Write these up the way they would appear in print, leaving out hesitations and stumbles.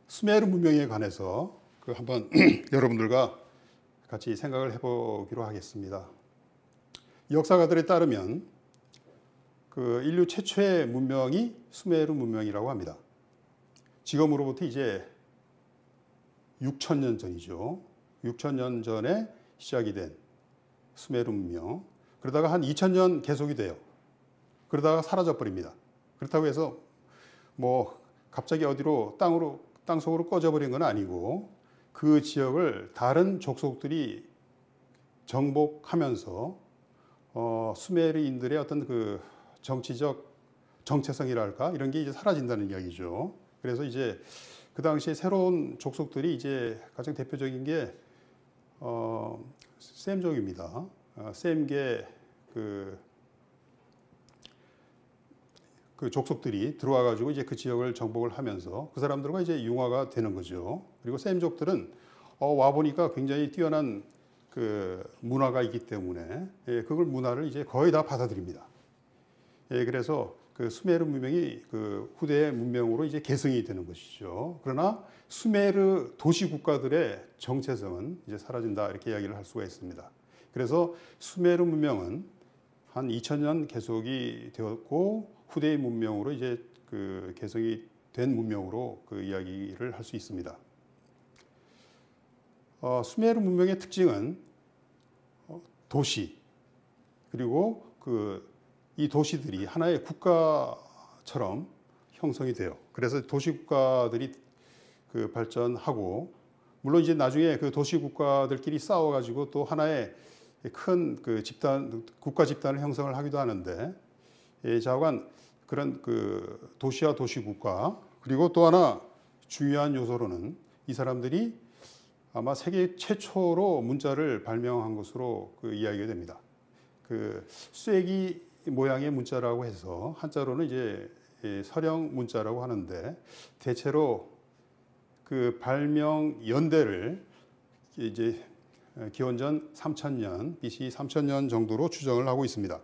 수메르 문명에 관해서 한번 여러분들과 같이 생각을 해보기로 하겠습니다. 역사가들에 따르면 인류 최초의 문명이 수메르 문명이라고 합니다. 지금으로부터 이제 6,000년 전이죠. 6,000년 전에 시작이 된 수메르 문명. 그러다가 한 2,000년 계속이 돼요. 그러다가 사라져 버립니다. 그렇다고 해서 갑자기 어디로 땅속으로 꺼져버린 건 아니고 그 지역을 다른 족속들이 정복하면서 수메르인들의 어떤 그 정치적 정체성이랄까 이런 게 이제 사라진다는 이야기죠. 그래서 이제 그 당시에 새로운 족속들이 이제 가장 대표적인 게 셈족입니다. 셈계 그 족속들이 들어와 가지고 이제 그 지역을 정복을 하면서 그 사람들과 이제 융화가 되는 거죠. 그리고 셈족들은 와 보니까 굉장히 뛰어난 그 문화가 있기 때문에 그걸 문화를 이제 거의 다 받아들입니다. 그래서 그 수메르 문명이 그 후대의 문명으로 이제 계승이 되는 것이죠. 그러나 수메르 도시 국가들의 정체성은 이제 사라진다 이렇게 이야기를 할 수가 있습니다. 그래서 수메르 문명은 한 2,000년 계속이 되었고 후대의 문명으로 이제 그 개성이 된 문명으로 그 이야기를 할 수 있습니다. 수메르 문명의 특징은 도시 그리고 이 도시들이 하나의 국가처럼 형성이 돼요. 그래서 도시 국가들이 그 발전하고 물론 이제 나중에 그 도시 국가들끼리 싸워가지고 또 하나의 큰 그 국가 집단을 형성을 하기도 하는데 좌우간 그런 그 도시와 도시국가 그리고 또 하나 중요한 요소로는 이 사람들이 아마 세계 최초로 문자를 발명한 것으로 그 이야기가 됩니다. 그 쐐기 모양의 문자라고 해서 한자로는 이제 서령 문자라고 하는데 대체로 그 발명 연대를 이제 기원전 3,000년 BC 3,000년 정도로 추정을 하고 있습니다.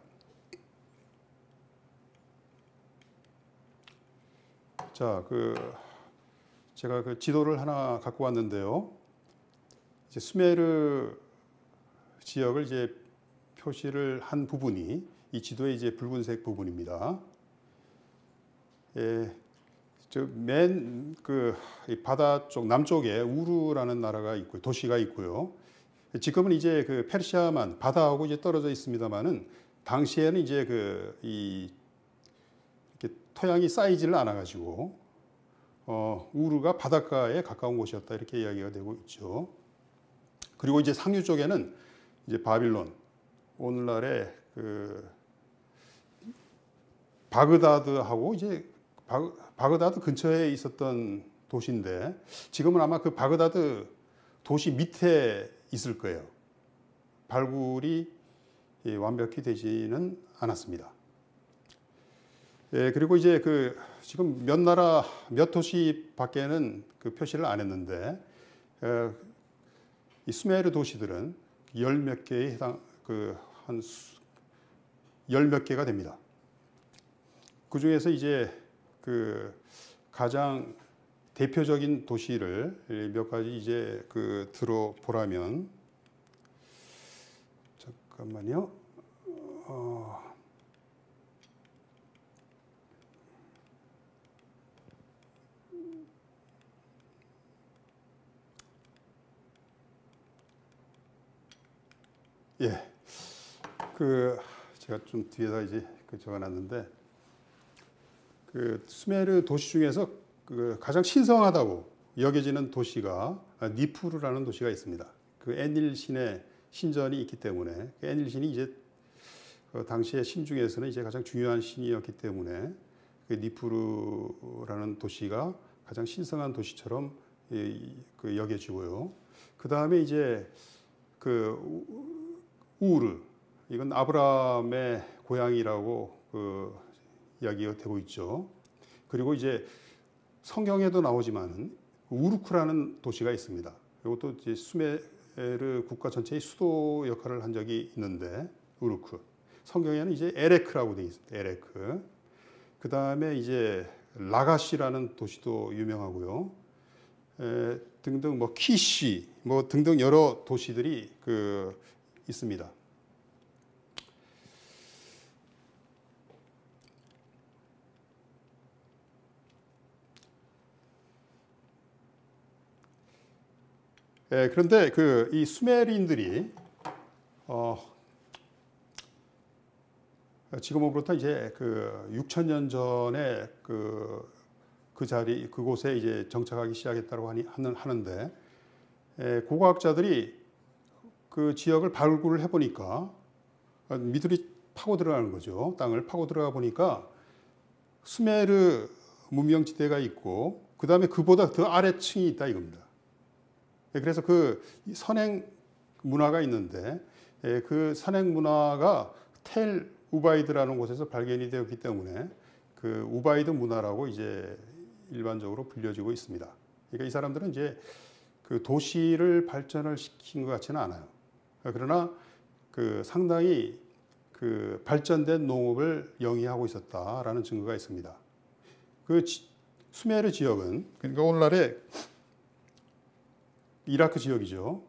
자, 제가 그 지도를 하나 갖고 왔는데요. 이제 수메르 지역을 이제 표시를 한 부분이 이 지도의 이제 붉은색 부분입니다. 이 바다 쪽 남쪽에 우르라는 나라가 있고 도시가 있고요. 지금은 이제 그 페르시아만 바다하고 이제 떨어져 있습니다만은 당시에는 이제 이렇게 토양이 쌓이지를 않아 가지고 우르가 바닷가에 가까운 곳이었다 이렇게 이야기가 되고 있죠. 그리고 이제 상류 쪽에는 이제 바빌론 오늘날의 그 바그다드하고 이제 바그다드 근처에 있었던 도시인데 지금은 아마 그 바그다드 도시 밑에 있을 거예요. 발굴이 완벽히 되지는 않았습니다. 그리고 이제 지금 몇 도시 밖에는 그 표시를 안 했는데 이 수메르 도시들은 열 몇 개에 해당 한 열 몇 개가 됩니다. 그 중에서 이제 가장 대표적인 도시를 몇 가지 이제 들어보라면 잠깐만요. 제가 좀 뒤에다 이제 적어놨는데 수메르 도시 중에서 가장 신성하다고 여겨지는 도시가 니푸르라는 도시가 있습니다. 에닐 신의 신전이 있기 때문에 에닐 신이 이제 당시의 신 중에서는 이제 가장 중요한 신이었기 때문에 니푸르라는 도시가 가장 신성한 도시처럼 여겨지고요. 그 다음에 이제 우르 이건 아브라함의 고향이라고 이야기가 되고 있죠. 그리고 이제 성경에도 나오지만은 우르크라는 도시가 있습니다. 이것도 이제 수메르 국가 전체의 수도 역할을 한 적이 있는데 우르크. 성경에는 이제 에레크라고 되어 있습니다. 에레크. 그 다음에 이제 라가시라는 도시도 유명하고요. 등등 뭐 키시 뭐 등등 여러 도시들이 있습니다. 그런데 이 수메르인들이 지금으로부터 이제 6,000년 전에 그곳에 이제 정착하기 시작했다고 하는데, 고고학자들이 그 지역을 발굴을 해보니까 미들이 파고 들어가는 거죠. 땅을 파고 들어가 보니까 수메르 문명지대가 있고, 그 다음에 그보다 더 아래층이 있다 이겁니다. 그래서 선행 문화가 있는데, 그 선행 문화가 텔 우바이드라는 곳에서 발견이 되었기 때문에 그 우바이드 문화라고 이제 일반적으로 불려지고 있습니다. 그러니까 이 사람들은 이제 그 도시를 발전을 시킨 것 같지는 않아요. 그러나 상당히 발전된 농업을 영위하고 있었다라는 증거가 있습니다. 수메르 지역은, 그러니까 오늘날의 이라크 지역이죠.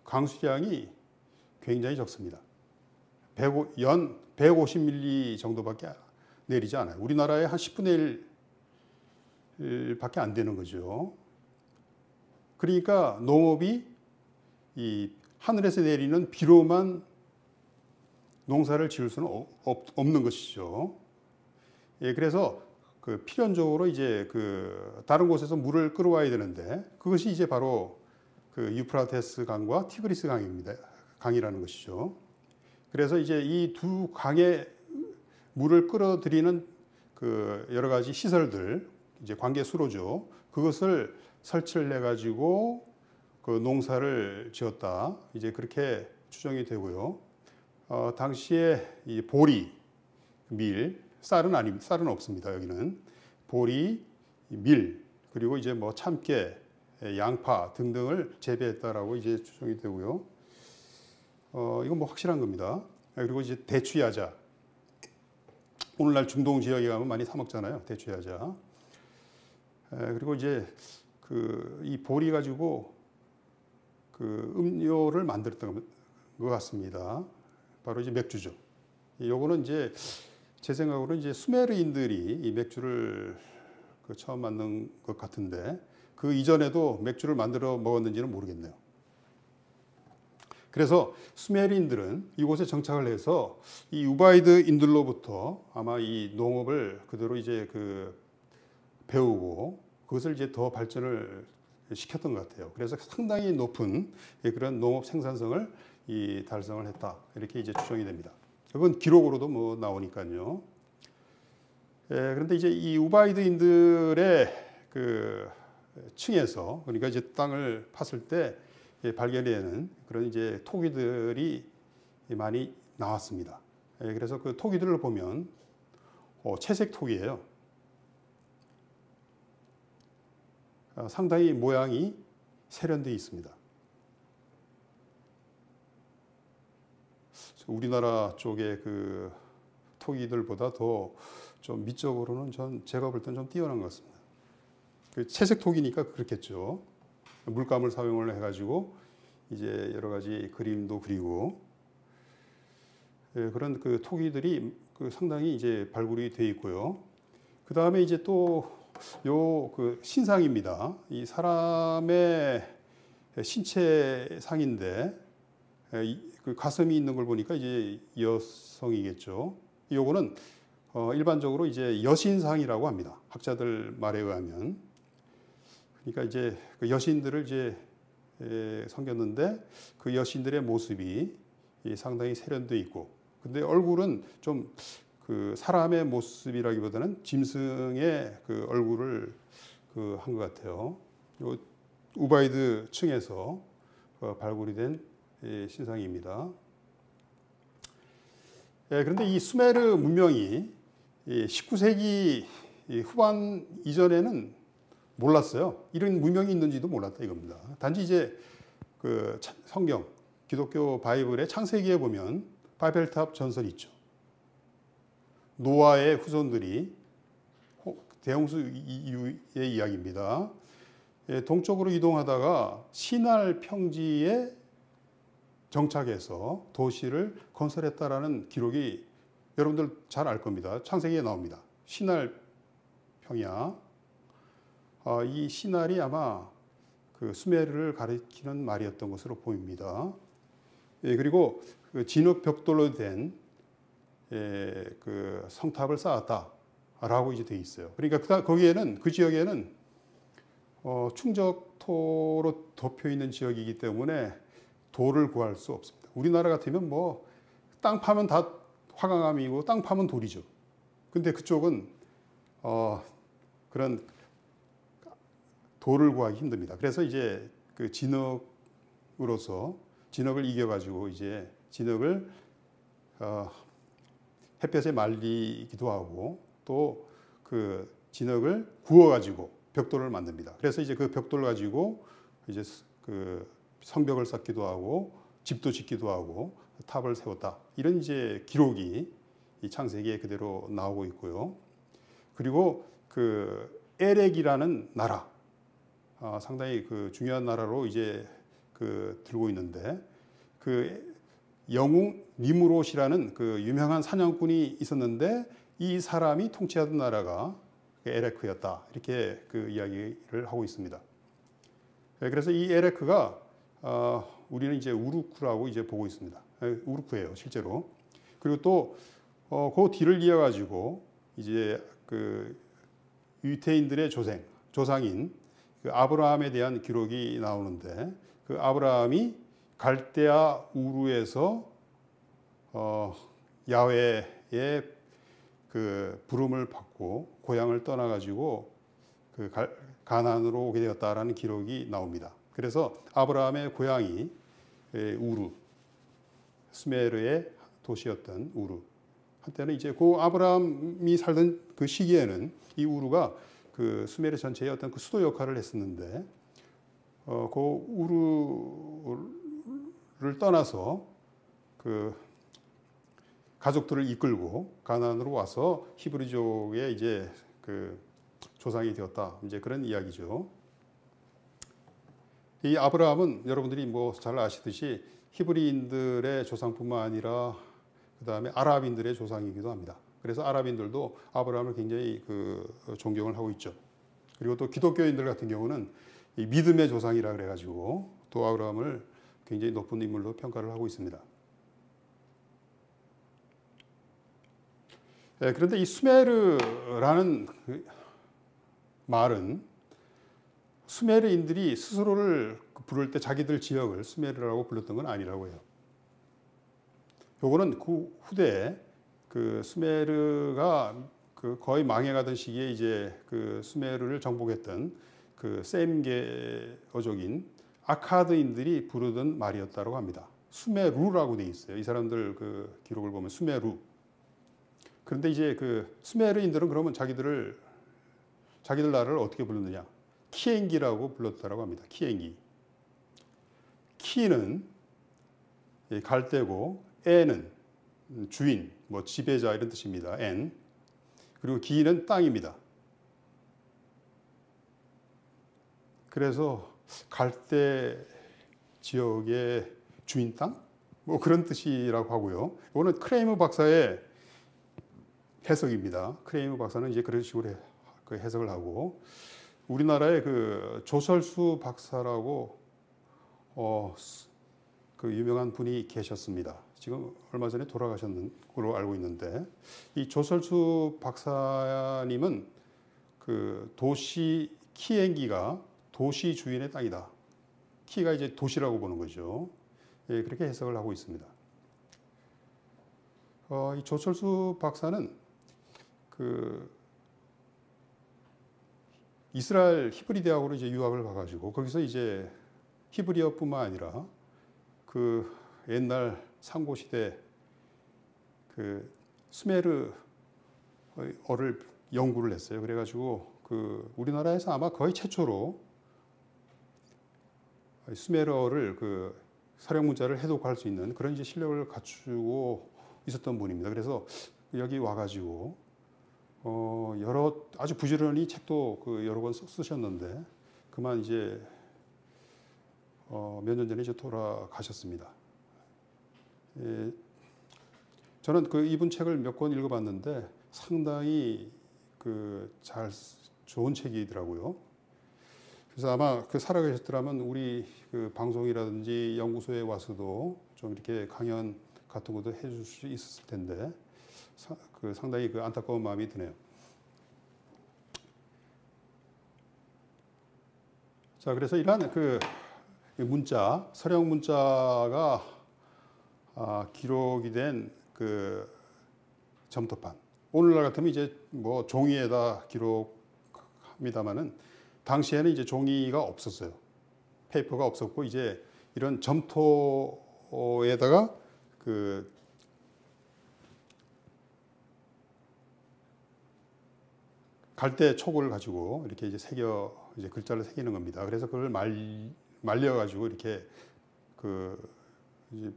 강수량이 굉장히 적습니다. 연 150mm 정도밖에 내리지 않아요. 우리나라의 한 10분의 1밖에 안 되는 거죠. 그러니까 농업이 이 하늘에서 내리는 비로만 농사를 지을 수는 없는 것이죠. 그래서 필연적으로 이제 다른 곳에서 물을 끌어와야 되는데, 그것이 이제 바로 유프라테스 강과 티그리스 강이라는 것이죠. 그래서 이제 이 두 강의 물을 끌어들이는 여러 가지 시설들, 이제 관계 수로죠. 그것을 설치를 해가지고 농사를 지었다. 이제 그렇게 추정이 되고요. 당시에 이 보리, 밀, 쌀은 없습니다. 여기는 보리, 밀, 그리고 이제 뭐 참깨, 양파 등등을 재배했다라고 이제 추정이 되고요. 이건 뭐 확실한 겁니다. 그리고 이제 대추야자. 오늘날 중동 지역에 가면 많이 사 먹잖아요. 대추야자. 그리고 이제 이 보리 가지고 음료를 만들었던 것 같습니다. 바로 이제 맥주죠. 요거는 이제 제 생각으로 이제 수메르인들이 이 맥주를 처음 만든 것 같은데, 그 이전에도 맥주를 만들어 먹었는지는 모르겠네요. 그래서 수메르인들은 이곳에 정착을 해서 이 우바이드인들로부터 아마 이 농업을 그대로 이제 배우고 그것을 이제 더 발전을 시켰던 것 같아요. 그래서 상당히 높은 그런 농업 생산성을 달성을 했다, 이렇게 이제 추정이 됩니다. 그건 기록으로도 뭐 나오니까요. 그런데 이제 이 우바이드인들의 층에서, 그러니까 이제 땅을 팠을 때 발견되는 그런 이제 토기들이 많이 나왔습니다. 그래서 그 토기들을 보면 채색 토기예요. 상당히 모양이 세련되어 있습니다. 우리나라 쪽의 토기들보다 더 좀 미적으로는 제가 볼 땐 좀 뛰어난 것 같습니다. 채색 토기니까 그렇겠죠. 물감을 사용을 해가지고 이제 여러 가지 그림도 그리고, 그런 토기들이 상당히 이제 발굴이 되어 있고요. 그 다음에 이제 또 신상입니다. 이 사람의 신체상인데, 가슴이 있는 걸 보니까 이제 여성이겠죠. 요거는 일반적으로 이제 여신상이라고 합니다. 학자들 말에 의하면. 그러니까 이제 여신들을 이제 섬겼는데, 그 여신들의 모습이 상당히 세련되어 있고, 근데 얼굴은 좀 사람의 모습이라기보다는 짐승의 얼굴을 한 것 같아요. 요 우바이드 층에서 발굴이 된 신상입니다. 그런데 이 수메르 문명이 19세기 후반 이전에는 몰랐어요. 이런 문명이 있는지도 몰랐다 이겁니다. 단지 이제 성경, 기독교 바이블의 창세기에 보면 바벨탑 전설이 있죠. 노아의 후손들이 대홍수 이후의 이야기입니다. 동쪽으로 이동하다가 시날 평지에 정착해서 도시를 건설했다라는 기록이 여러분들 잘 알 겁니다. 창세기에 나옵니다. 시날 평야. 이 시날이 아마 그 수메르를 가리키는 말이었던 것으로 보입니다. 그리고 그 진흙 벽돌로 된 그 성탑을 쌓았다라고 이제 돼 있어요. 그러니까 거기에는 그 지역에는 충적토로 덮여 있는 지역이기 때문에 돌을 구할 수 없습니다. 우리나라 같으면 뭐 땅 파면 다 화강암이고 땅 파면 돌이죠. 근데 그쪽은 그런 돌을 구하기 힘듭니다. 그래서 이제 그 진흙으로서 진흙을 이겨가지고 이제 진흙을 햇볕에 말리기도 하고 또 그 진흙을 구워가지고 벽돌을 만듭니다. 그래서 이제 그 벽돌 가지고 이제 그 성벽을 쌓기도 하고 집도 짓기도 하고 탑을 세웠다. 이런 이제 기록이 이 창세기에 그대로 나오고 있고요. 그리고 그 에렉이라는 나라, 상당히 그 중요한 나라로 이제 그 들고 있는데 그 영웅 니므롯이라는 그 유명한 사냥꾼이 있었는데 이 사람이 통치하던 나라가 에레크였다. 이렇게 그 이야기를 하고 있습니다. 그래서 이 에레크가 우리는 이제 우루크라고 이제 보고 있습니다. 우루크예요, 실제로. 그리고 또 그 뒤를 이어가지고 이제 그 유태인들의 조상인 그 아브라함에 대한 기록이 나오는데 그 아브라함이 갈대아 우르에서 야훼의 그 부름을 받고 고향을 떠나가지고 그 가나안으로 오게 되었다라는 기록이 나옵니다. 그래서 아브라함의 고향이 우르, 수메르의 도시였던 우르. 한때는 이제 그 아브라함이 살던 그 시기에는 이 우르가 그 수메르 전체의 어떤 그 수도 역할을 했었는데 그 우르를 떠나서 그 가족들을 이끌고 가나안으로 와서 히브리족의 이제 그 조상이 되었다. 이제 그런 이야기죠. 이 아브라함은 여러분들이 뭐 잘 아시듯이 히브리인들의 조상뿐만 아니라 그 다음에 아랍인들의 조상이기도 합니다. 그래서 아랍인들도 아브라함을 굉장히 그 존경을 하고 있죠. 그리고 또 기독교인들 같은 경우는 이 믿음의 조상이라 그래가지고 또 아브라함을 굉장히 높은 인물로 평가를 하고 있습니다. 그런데 이 수메르라는 그 말은 수메르인들이 스스로를 부를 때 자기들 지역을 수메르라고 불렀던 건 아니라고 해요. 요거는 그 후대에 그 수메르가 그 거의 망해가던 시기에 이제 그 수메르를 정복했던 그 셈계어족인 아카드인들이 부르던 말이었다고 합니다. 수메루라고 돼 있어요. 이 사람들 그 기록을 보면 수메루. 그런데 이제 그 수메르인들은 그러면 자기들 나라를 어떻게 불렀느냐? 키엥기라고 불렀다고 합니다. 키엥기. 키는 갈대고 에는 주인, 뭐 지배자 이런 뜻입니다. 엔. 그리고 기는 땅입니다. 그래서 갈대 지역의 주인 땅? 뭐 그런 뜻이라고 하고요. 이거는 크레이머 박사의 해석입니다. 크레이머 박사는 이제 그런 식으로 그 해석을 하고 우리나라의 그 조설수 박사라고 그 유명한 분이 계셨습니다. 지금 얼마 전에 돌아가셨는 걸로 알고 있는데 이 조설수 박사님은 그 도시 키엥기가 도시 주인의 땅이다. 키가 이제 도시라고 보는 거죠. 예, 그렇게 해석을 하고 있습니다. 이 조철수 박사는 그 이스라엘 히브리 대학으로 이제 유학을 가가지고 거기서 이제 히브리어뿐만 아니라 그 옛날 상고 시대 그 수메르어를 연구를 했어요. 그래가지고 그 우리나라에서 아마 거의 최초로 수메르어를 그 사령 문자를 해독할 수 있는 그런 이제 실력을 갖추고 있었던 분입니다. 그래서 여기 와가지고 여러 아주 부지런히 책도 그 여러 권 쓰셨는데 그만 이제 몇 년 전에 이제 돌아가셨습니다. 예, 저는 그 이분 책을 몇 권 읽어봤는데 상당히 좋은 책이더라고요. 그래서 아마 살아계셨더라면 우리 방송이라든지 연구소에 와서도 좀 이렇게 강연 같은 것도 해줄 수 있었을 텐데 상당히 안타까운 마음이 드네요. 자, 그래서 이러한 문자, 서령 문자가 기록이 된 점토판. 오늘날 같으면 이제 뭐 종이에다 기록합니다만은 당시에는 이제 종이가 없었어요. 페이퍼가 없었고 이제 이런 점토에다가 갈대 촉을 가지고 이렇게 이제 이제 글자를 새기는 겁니다. 그래서 그걸 말려가지고 이렇게 이제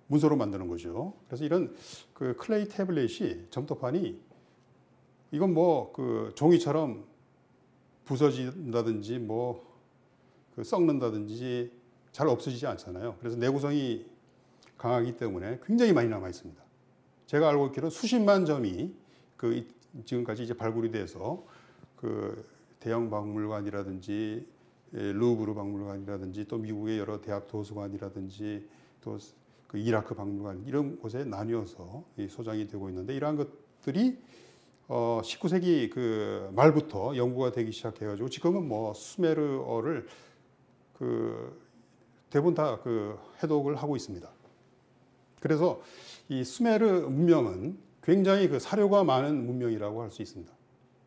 문서로 만드는 거죠. 그래서 이런 클레이 태블릿이 점토판이 이건 뭐 종이처럼 부서진다든지 뭐 썩는다든지 잘 없어지지 않잖아요. 그래서 내구성이 강하기 때문에 굉장히 많이 남아 있습니다. 제가 알고 있기로는 수십만 점이 지금까지 이제 발굴이 돼서 대형 박물관이라든지 루브르 박물관이라든지 또 미국의 여러 대학 도서관이라든지 또 이라크 박물관 이런 곳에 나뉘어서 소장이 되고 있는데 이러한 것들이 19세기 말부터 연구가 되기 시작해가지고 지금은 뭐 수메르어를 대부분 다 해독을 하고 있습니다. 그래서 이 수메르 문명은 굉장히 사료가 많은 문명이라고 할 수 있습니다.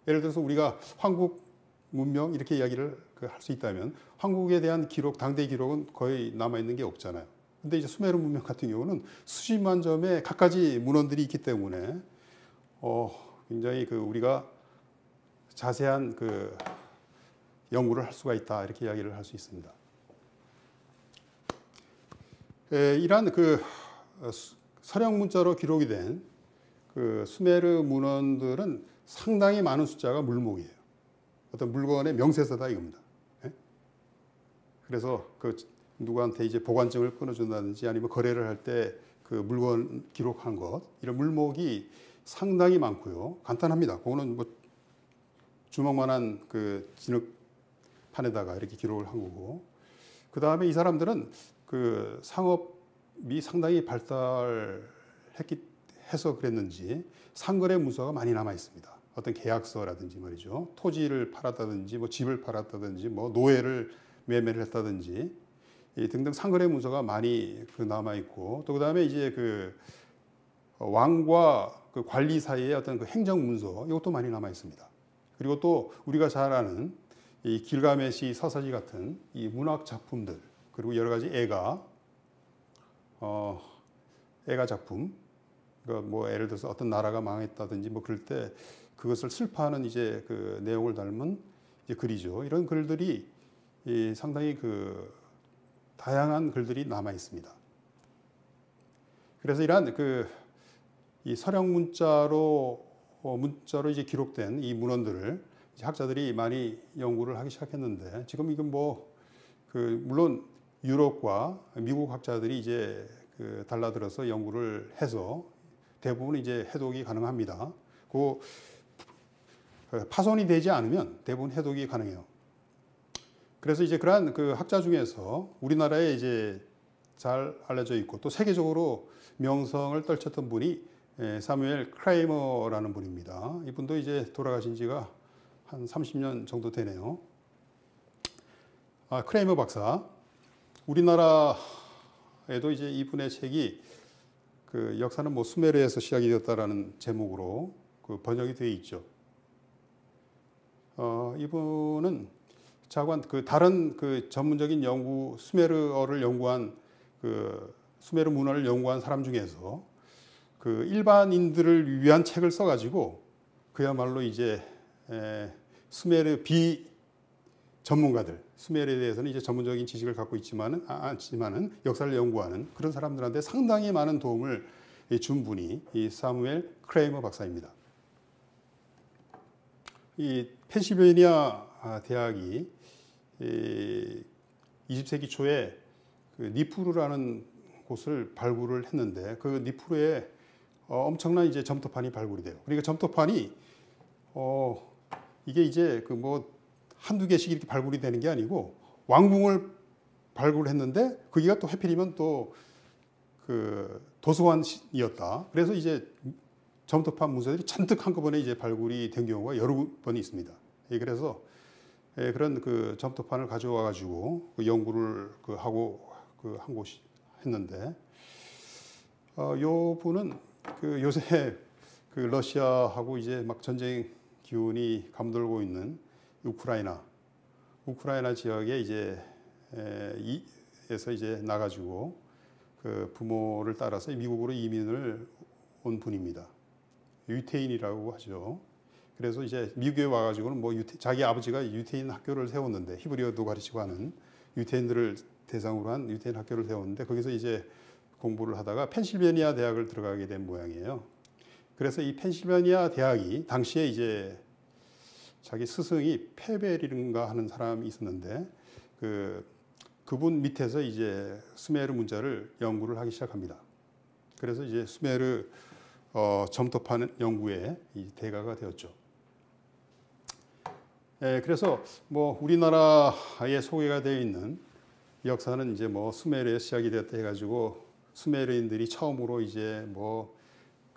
예를 들어서 우리가 황국 문명 이렇게 이야기를 할 수 있다면 황국에 대한 기록, 당대 기록은 거의 남아 있는 게 없잖아요. 근데 이제 수메르 문명 같은 경우는 수십만 점의 갖가지 문헌들이 있기 때문에 굉장히 우리가 자세한 연구를 할 수가 있다 이렇게 이야기를 할 수 있습니다. 이러한 서령 문자로 기록이 된 수메르 문헌들은 상당히 많은 숫자가 물목이에요. 어떤 물건의 명세서다 이겁니다. 그래서 누구한테 이제 보관증을 끊어준다든지 아니면 거래를 할 때 물건 기록한 것 이런 물목이 상당히 많고요. 간단합니다. 그거는 뭐 주먹만한 진흙판에다가 이렇게 기록을 한 거고 그 다음에 이 사람들은 상업이 상당히 발달해서 그랬는지 상거래 문서가 많이 남아 있습니다. 어떤 계약서라든지 말이죠. 토지를 팔았다든지 뭐 집을 팔았다든지 뭐 노예를 매매를 했다든지 등등 상거래 문서가 많이 남아 있고 또 그다음에 이제 왕과 관리 사이의 어떤 행정 문서 이것도 많이 남아 있습니다. 그리고 또 우리가 잘 아는 이 길가메시 서사지 같은 이 문학 작품들 그리고 여러 가지 애가 작품 뭐 예를 들어서 어떤 나라가 망했다든지 뭐 그럴 때 그것을 슬퍼하는 이제 내용을 담은 이제 글이죠. 이런 글들이 상당히 다양한 글들이 남아 있습니다. 그래서 이러한 이 서령 문자로 이제 기록된 이 문헌들을 이제 학자들이 많이 연구를 하기 시작했는데 지금 이건 뭐 물론 유럽과 미국 학자들이 이제 달라들어서 연구를 해서 대부분 이제 해독이 가능합니다. 파손이 되지 않으면 대부분 해독이 가능해요. 그래서 이제 그러한 학자 중에서 우리나라에 이제 잘 알려져 있고 또 세계적으로 명성을 떨쳤던 분이 사무엘 크레이머라는 분입니다. 이분도 이제 돌아가신 지가 한 30년 정도 되네요. 크레이머 박사. 우리나라에도 이제 이분의 책이 역사는 뭐 수메르에서 시작이 되었다라는 제목으로 번역이 되어 있죠. 이분은 다른 전문적인 수메르어를 연구한 수메르 문화를 연구한 사람 중에서 일반인들을 위한 책을 써가지고 그야말로 이제 수메르 전문가들, 수메르에 대해서는 이제 전문적인 지식을 갖고 않지만은 역사를 연구하는 그런 사람들한테 상당히 많은 도움을 준 분이 이 사무엘 크레이머 박사입니다. 이 펜실베이니아 대학이 20세기 초에 그 니프루라는 곳을 발굴을 했는데 그 니프루에 엄청난 이제 점토판이 발굴이 돼요. 그러니까 점토판이 이게 이제 그 뭐 한두 개씩 이렇게 발굴이 되는 게 아니고 왕궁을 발굴했는데 거기가 또 해필이면 또 그 도서관이었다. 그래서 이제 점토판 문서들이 잔뜩 한꺼번에 이제 발굴이 된 경우가 여러 번 있습니다. 그래서 그런 그 점토판을 가져와 가지고 그 연구를 하고 한 곳이 했는데 요 분은 그 요새 그 러시아하고 이제 막 전쟁 기운이 감돌고 있는 우크라이나 지역에 이제 에서 이제 나가지고 그 부모를 따라서 미국으로 이민을 온 분입니다. 유태인이라고 하죠. 그래서 이제 미국에 와가지고는 뭐 자기 아버지가 유태인 학교를 세웠는데 히브리어도 가르치고 하는 유태인들을 대상으로 한 유태인 학교를 세웠는데 거기서 이제 공부를 하다가 펜실베니아 대학을 들어가게 된 모양이에요. 그래서 이 펜실베니아 대학이 당시에 이제 자기 스승이 페벨인가 하는 사람이 있었는데 그분 밑에서 이제 수메르 문자를 연구를 하기 시작합니다. 그래서 이제 수메르 점토판 연구에 이 대가가 되었죠. 그래서 뭐 우리나라에 소개가 되어 있는 역사는 이제 뭐 수메르에 시작이 되었다 해가지고 수메르인들이 처음으로 이제 뭐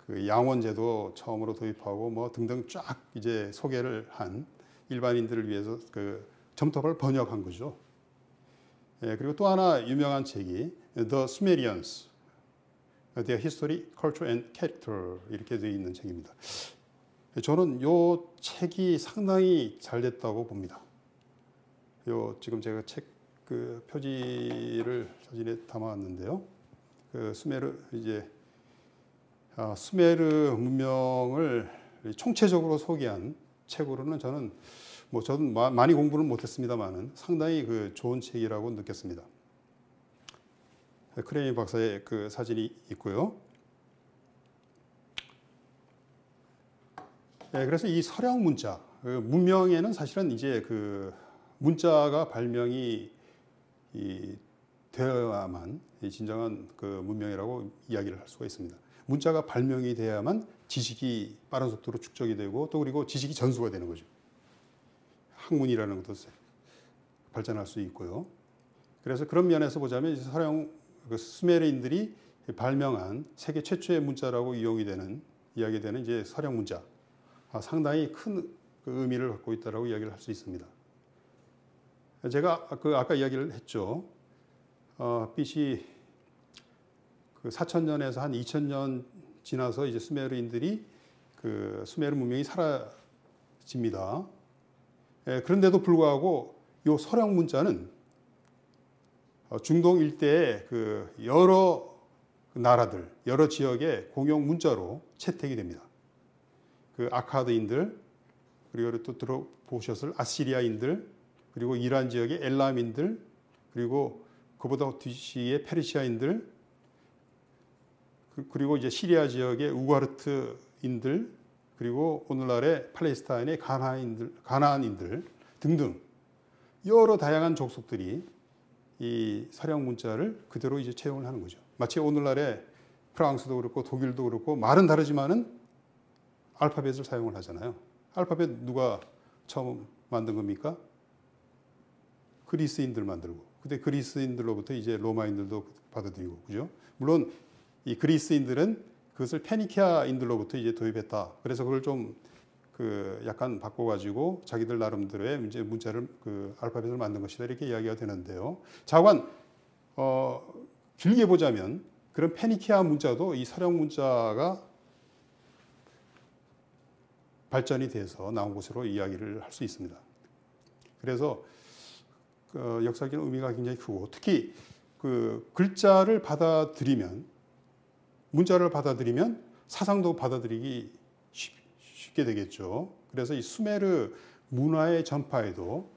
그 양원제도 처음으로 도입하고 뭐 등등 쫙 이제 소개를 한 일반인들을 위해서 그 점토판을 번역한 거죠. 그리고 또 하나 유명한 책이 The Sumerians, Their History, Culture and Character 이렇게 되어 있는 책입니다. 저는 이 책이 상당히 잘 됐다고 봅니다. 지금 제가 책 그 표지를 사진에 담아왔는데요. 그 수메르 문명을 총체적으로 소개한 책으로는 저는 많이 공부는 못했습니다만은 상당히 그 좋은 책이라고 느꼈습니다. 크레미 박사의 그 사진이 있고요. 그래서 이 서량 문자 문명에는 사실은 이제 그 문자가 발명이 되어야만 진정한 그 문명이라고 이야기를 할 수가 있습니다. 문자가 발명이 돼야만 지식이 빠른 속도로 축적이 되고 또 그리고 지식이 전수가 되는 거죠. 학문이라는 것도 발전할 수 있고요. 그래서 그런 면에서 보자면 수메르인들이 발명한 세계 최초의 문자라고 이야기되는 이제 서량 문자 상당히 큰 의미를 갖고 있다라고 이야기를 할 수 있습니다. 제가 아까 이야기를 했죠. BC 4,000년에서 한 2,000년 지나서 이제 수메르인들이 그 수메르 문명이 사라집니다. 그런데도 불구하고 이 서량 문자는 중동 일대의 그 여러 나라들, 여러 지역의 공용 문자로 채택이 됩니다. 그 아카드인들, 그리고 또 들어보셨을 아시리아인들, 그리고 이란 지역의 엘람인들, 그리고 그보다 뒤시의 페르시아인들, 그리고 이제 시리아 지역의 우가르트인들, 그리고 오늘날의 팔레스타인의 가나안인들 등등 여러 다양한 족속들이 이 서량 문자를 그대로 이제 채용을 하는 거죠. 마치 오늘날의 프랑스도 그렇고 독일도 그렇고 말은 다르지만은 알파벳을 사용을 하잖아요. 알파벳 누가 처음 만든 겁니까? 그리스인들 만들고. 근데 그리스인들로부터 이제 로마인들도 받아들이고, 그죠? 물론 이 그리스인들은 그것을 페니키아인들로부터 이제 도입했다. 그래서 그걸 좀 그 약간 바꿔가지고 자기들 나름대로의 이제 문자를 그 알파벳을 만든 것이다 이렇게 이야기가 되는데요. 자관 길게 보자면 그런 페니키아 문자도 이 서량 문자가 발전이 돼서 나온 것으로 이야기를 할 수 있습니다. 그래서 역사적인 의미가 굉장히 크고 특히 그 글자를 받아들이면 문자를 받아들이면 사상도 받아들이기 쉽게 되겠죠. 그래서 이 수메르 문화의 전파에도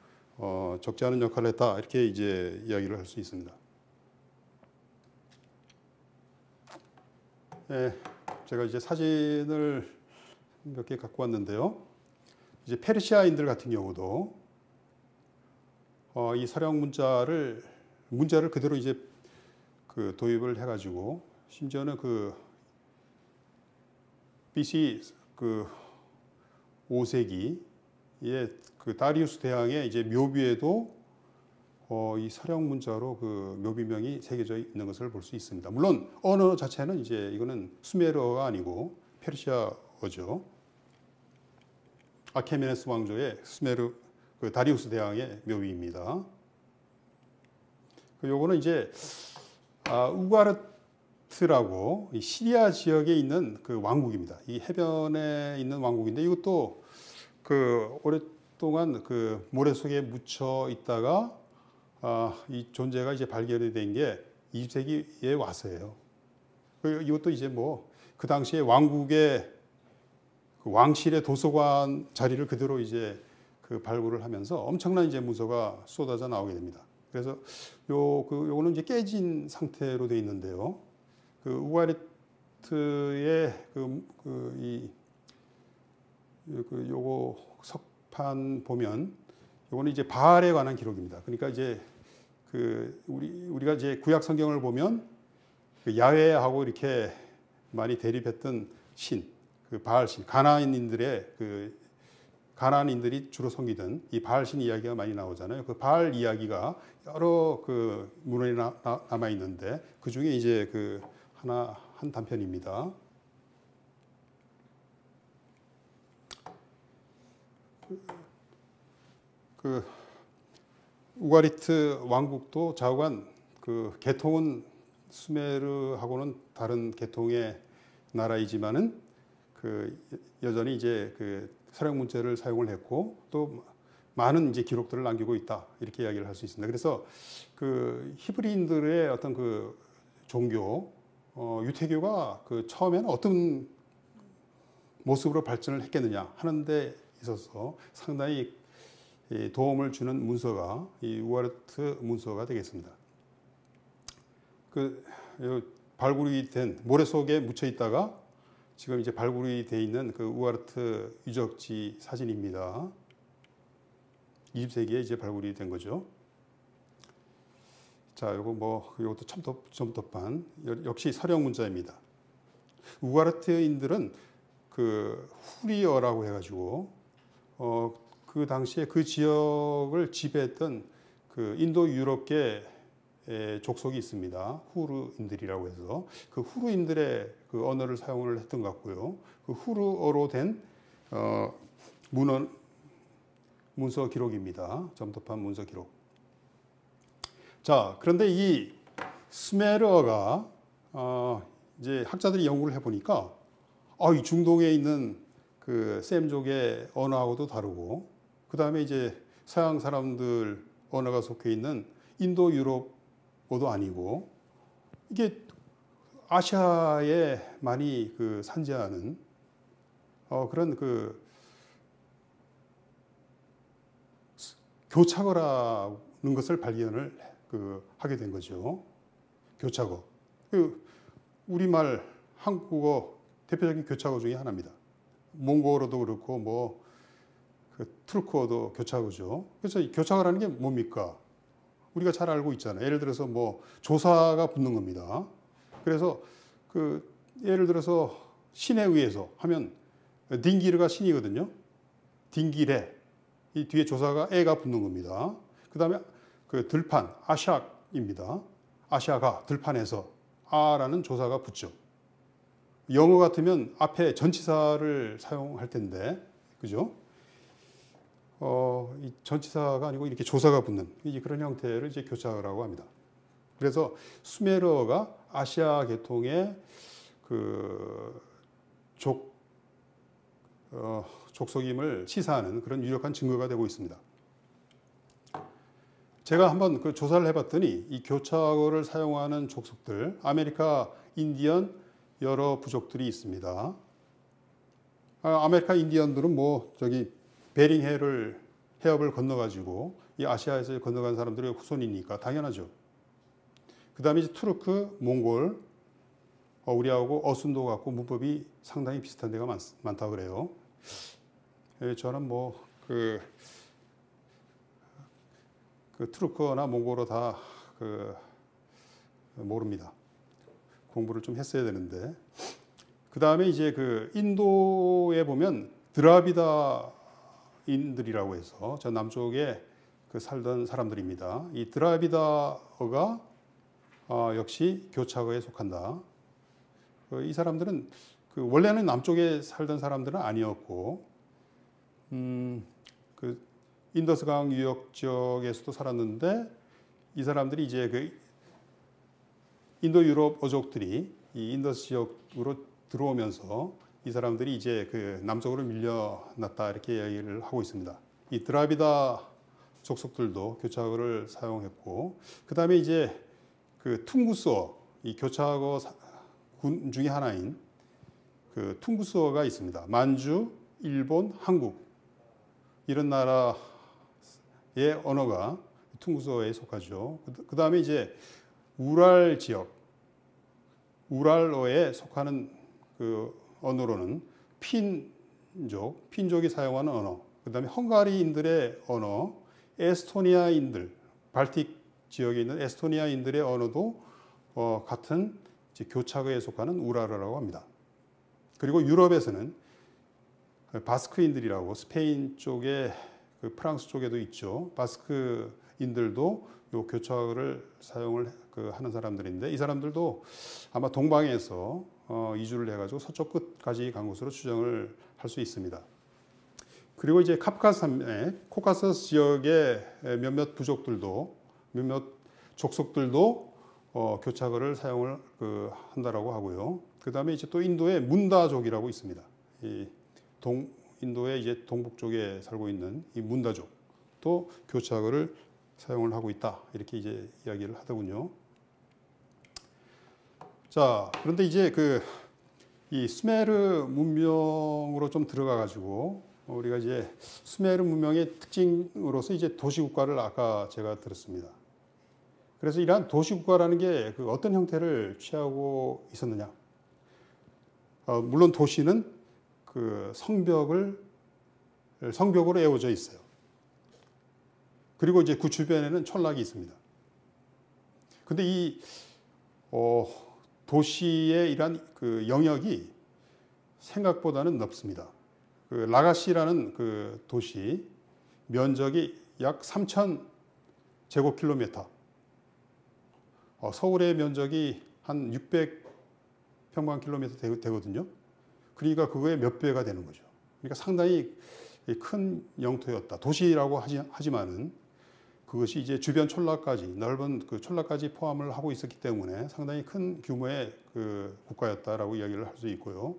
적지 않은 역할을 했다 이렇게 이제 이야기를 할 수 있습니다. 제가 이제 사진을 몇 개 갖고 왔는데요. 이제 페르시아인들 같은 경우도 이 서양 문자를 그대로 이제 그 도입을 해가지고 심지어는 그 BC 그 5세기에 그 다리우스 대왕의 이제 묘비에도 이 서양 문자로 그 묘비명이 새겨져 있는 것을 볼 수 있습니다. 물론 언어 자체는 이제 이거는 수메르어가 아니고 페르시아어죠. 아케메네스 왕조의 수메르 그 다리우스 대왕의 묘비입니다. 요거는 이제 우가르트라고 이 시리아 지역에 있는 그 왕국입니다. 이 해변에 있는 왕국인데 이것도 그 오랫동안 그 모래 속에 묻혀 있다가 이 존재가 이제 발견이 된 게 20세기에 와서예요. 이것도 이제 뭐 그 당시에 왕국의 그 왕실의 도서관 자리를 그대로 이제 그 발굴을 하면서 엄청난 이제 문서가 쏟아져 나오게 됩니다. 그래서 요거는 이제 깨진 상태로 되어 있는데요. 그 우가르트의 요거 석판 보면 요거는 이제 바알에 관한 기록입니다. 그러니까 이제 그 우리가 이제 구약 성경을 보면 그 야훼하고 이렇게 많이 대립했던 신, 그 바알 신, 가나안인들이 주로 섬기던 이 바알 신 이야기가 많이 나오잖아요. 그 바알 이야기가 여러 그 문헌에 남아 있는데 그 중에 이제 그 한 단편입니다. 그 우가리트 왕국도 좌우간 그 계통은 수메르하고는 다른 계통의 나라이지만은 그 여전히 이제 그 서양 문자를 사용을 했고 또 많은 이제 기록들을 남기고 있다 이렇게 이야기를 할 수 있습니다. 그래서 그 히브리인들의 어떤 그 종교 유태교가 그 처음에는 어떤 모습으로 발전을 했겠느냐 하는 데 있어서 상당히 도움을 주는 문서가 이 우가르트 문서가 되겠습니다. 그 발굴이 된 모래 속에 묻혀 있다가 지금 이제 발굴이 돼 있는 그 우가르트 유적지 사진입니다. 20세기에 이제 발굴이 된 거죠. 자, 요것도 첨톱판 역시 서양 문자입니다. 우가르트인들은 그 후리어라고 해가지고 그 당시에 그 지역을 지배했던 그 인도 유럽계 족속이 있습니다. 후르인들이라고 해서 그 후르인들의 그 언어를 사용을 했던 것 같고요. 그 후르어로 된 문서 기록입니다. 점토판 문서 기록. 자, 그런데 이 수메르어가 이제 학자들이 연구를 해보니까 이 중동에 있는 그 셈족의 언어하고도 다르고 그 다음에 이제 서양 사람들 언어가 속해 있는 인도 유럽어도 아니고 이게 아시아에 많이 그 산재하는 그런 그 교착어라는 것을 발견을 하게 된 거죠. 교착어. 우리말 한국어 대표적인 교착어 중에 하나입니다. 몽고어로도 그렇고 투르크어도 교착어죠. 그래서 이 교착어라는 게 뭡니까? 우리가 잘 알고 있잖아요. 예를 들어서 조사가 붙는 겁니다. 그래서 예를 들어서 신에 의해서 하면 딩기르가 신이거든요. 딩기레 이 뒤에 조사가 에가 붙는 겁니다. 그 다음에 그 들판 아샥입니다. 아샤가 들판에서 아라는 조사가 붙죠. 영어 같으면 앞에 전치사를 사용할 텐데, 그죠? 이 전치사가 아니고 이렇게 조사가 붙는 그런 형태를 이제 교착어라고 합니다. 그래서 수메르어가 아시아 계통의 그 족속임을 시사하는 그런 유력한 증거가 되고 있습니다. 제가 한번 그 조사를 해봤더니 이 교착어를 사용하는 족속들, 아메리카 인디언 여러 부족들이 있습니다. 아메리카 인디언들은 베링 해협을 건너가지고 이 아시아에서 건너간 사람들의 후손이니까 당연하죠. 그 다음에 이제 투르크, 몽골, 우리하고 어순도 같고 문법이 상당히 비슷한 데가 많다고 그래요. 저는 그 투르크어나 몽골어 다 모릅니다. 공부를 좀 했어야 되는데. 그 다음에 이제 그 인도에 보면 드라비다인들이라고 해서 저 남쪽에 살던 사람들입니다. 이 드라비다어가 역시 교착어에 속한다. 이 사람들은 원래는 남쪽에 살던 사람들은 아니었고, 인더스강 유역 지역에서도 살았는데 이 사람들이 이제 인도 유럽 어족들이 이 인더스 지역으로 들어오면서 이 사람들이 이제 남쪽으로 밀려났다 이렇게 이야기를 하고 있습니다. 이 드라비다 족속들도 교착어를 사용했고, 그 다음에 이제 퉁구스어, 이 교착어 군 중에 하나인 퉁구스어가 있습니다. 만주, 일본, 한국 이런 나라의 언어가 퉁구스어에 속하죠. 그 다음에 이제 우랄 지역, 우랄어에 속하는 언어로는 핀족이 사용하는 언어, 그 다음에 헝가리인들의 언어, 에스토니아인들, 발틱 지역에 있는 에스토니아인들의 언어도 같은 교착어에 속하는 우랄어라고 합니다. 그리고 유럽에서는 바스크인들이라고 스페인 쪽에 프랑스 쪽에도 있죠. 바스크인들도 요 교착어를 사용을 하는 사람들인데 이 사람들도 아마 동방에서 이주를 해가지고 서쪽 끝까지 간 것으로 추정을 할 수 있습니다. 그리고 이제 카프카스 산맥, 코카서스 지역의 몇몇 부족들도 몇몇 족속들도 교착어를 사용을 한다라고 하고요. 그 다음에 이제 또 인도의 문다족이라고 있습니다. 인도의 이제 동북 쪽에 살고 있는 이 문다족도 교착어를 사용을 하고 있다 이렇게 이제 이야기를 하더군요. 자, 그런데 이제 이 수메르 문명으로 좀 들어가 가지고 우리가 이제 수메르 문명의 특징으로서 이제 도시국가를 아까 제가 들었습니다. 그래서 이러한 도시국가라는 게 어떤 형태를 취하고 있었느냐? 물론 도시는 성벽으로 에워져 있어요. 그리고 이제 그 주변에는 촌락이 있습니다. 근데 이 도시의 이러한 영역이 생각보다는 넓습니다. 라가시라는 도시 면적이 약 3,000 제곱킬로미터. 서울의 면적이 한 600 평방킬로미터 되거든요. 그러니까 그거의 몇 배가 되는 거죠. 그러니까 상당히 큰 영토였다. 도시라고 하지만은 그것이 이제 주변 촌락까지 넓은 촌락까지 포함을 하고 있었기 때문에 상당히 큰 규모의 국가였다라고 이야기를 할 수 있고요.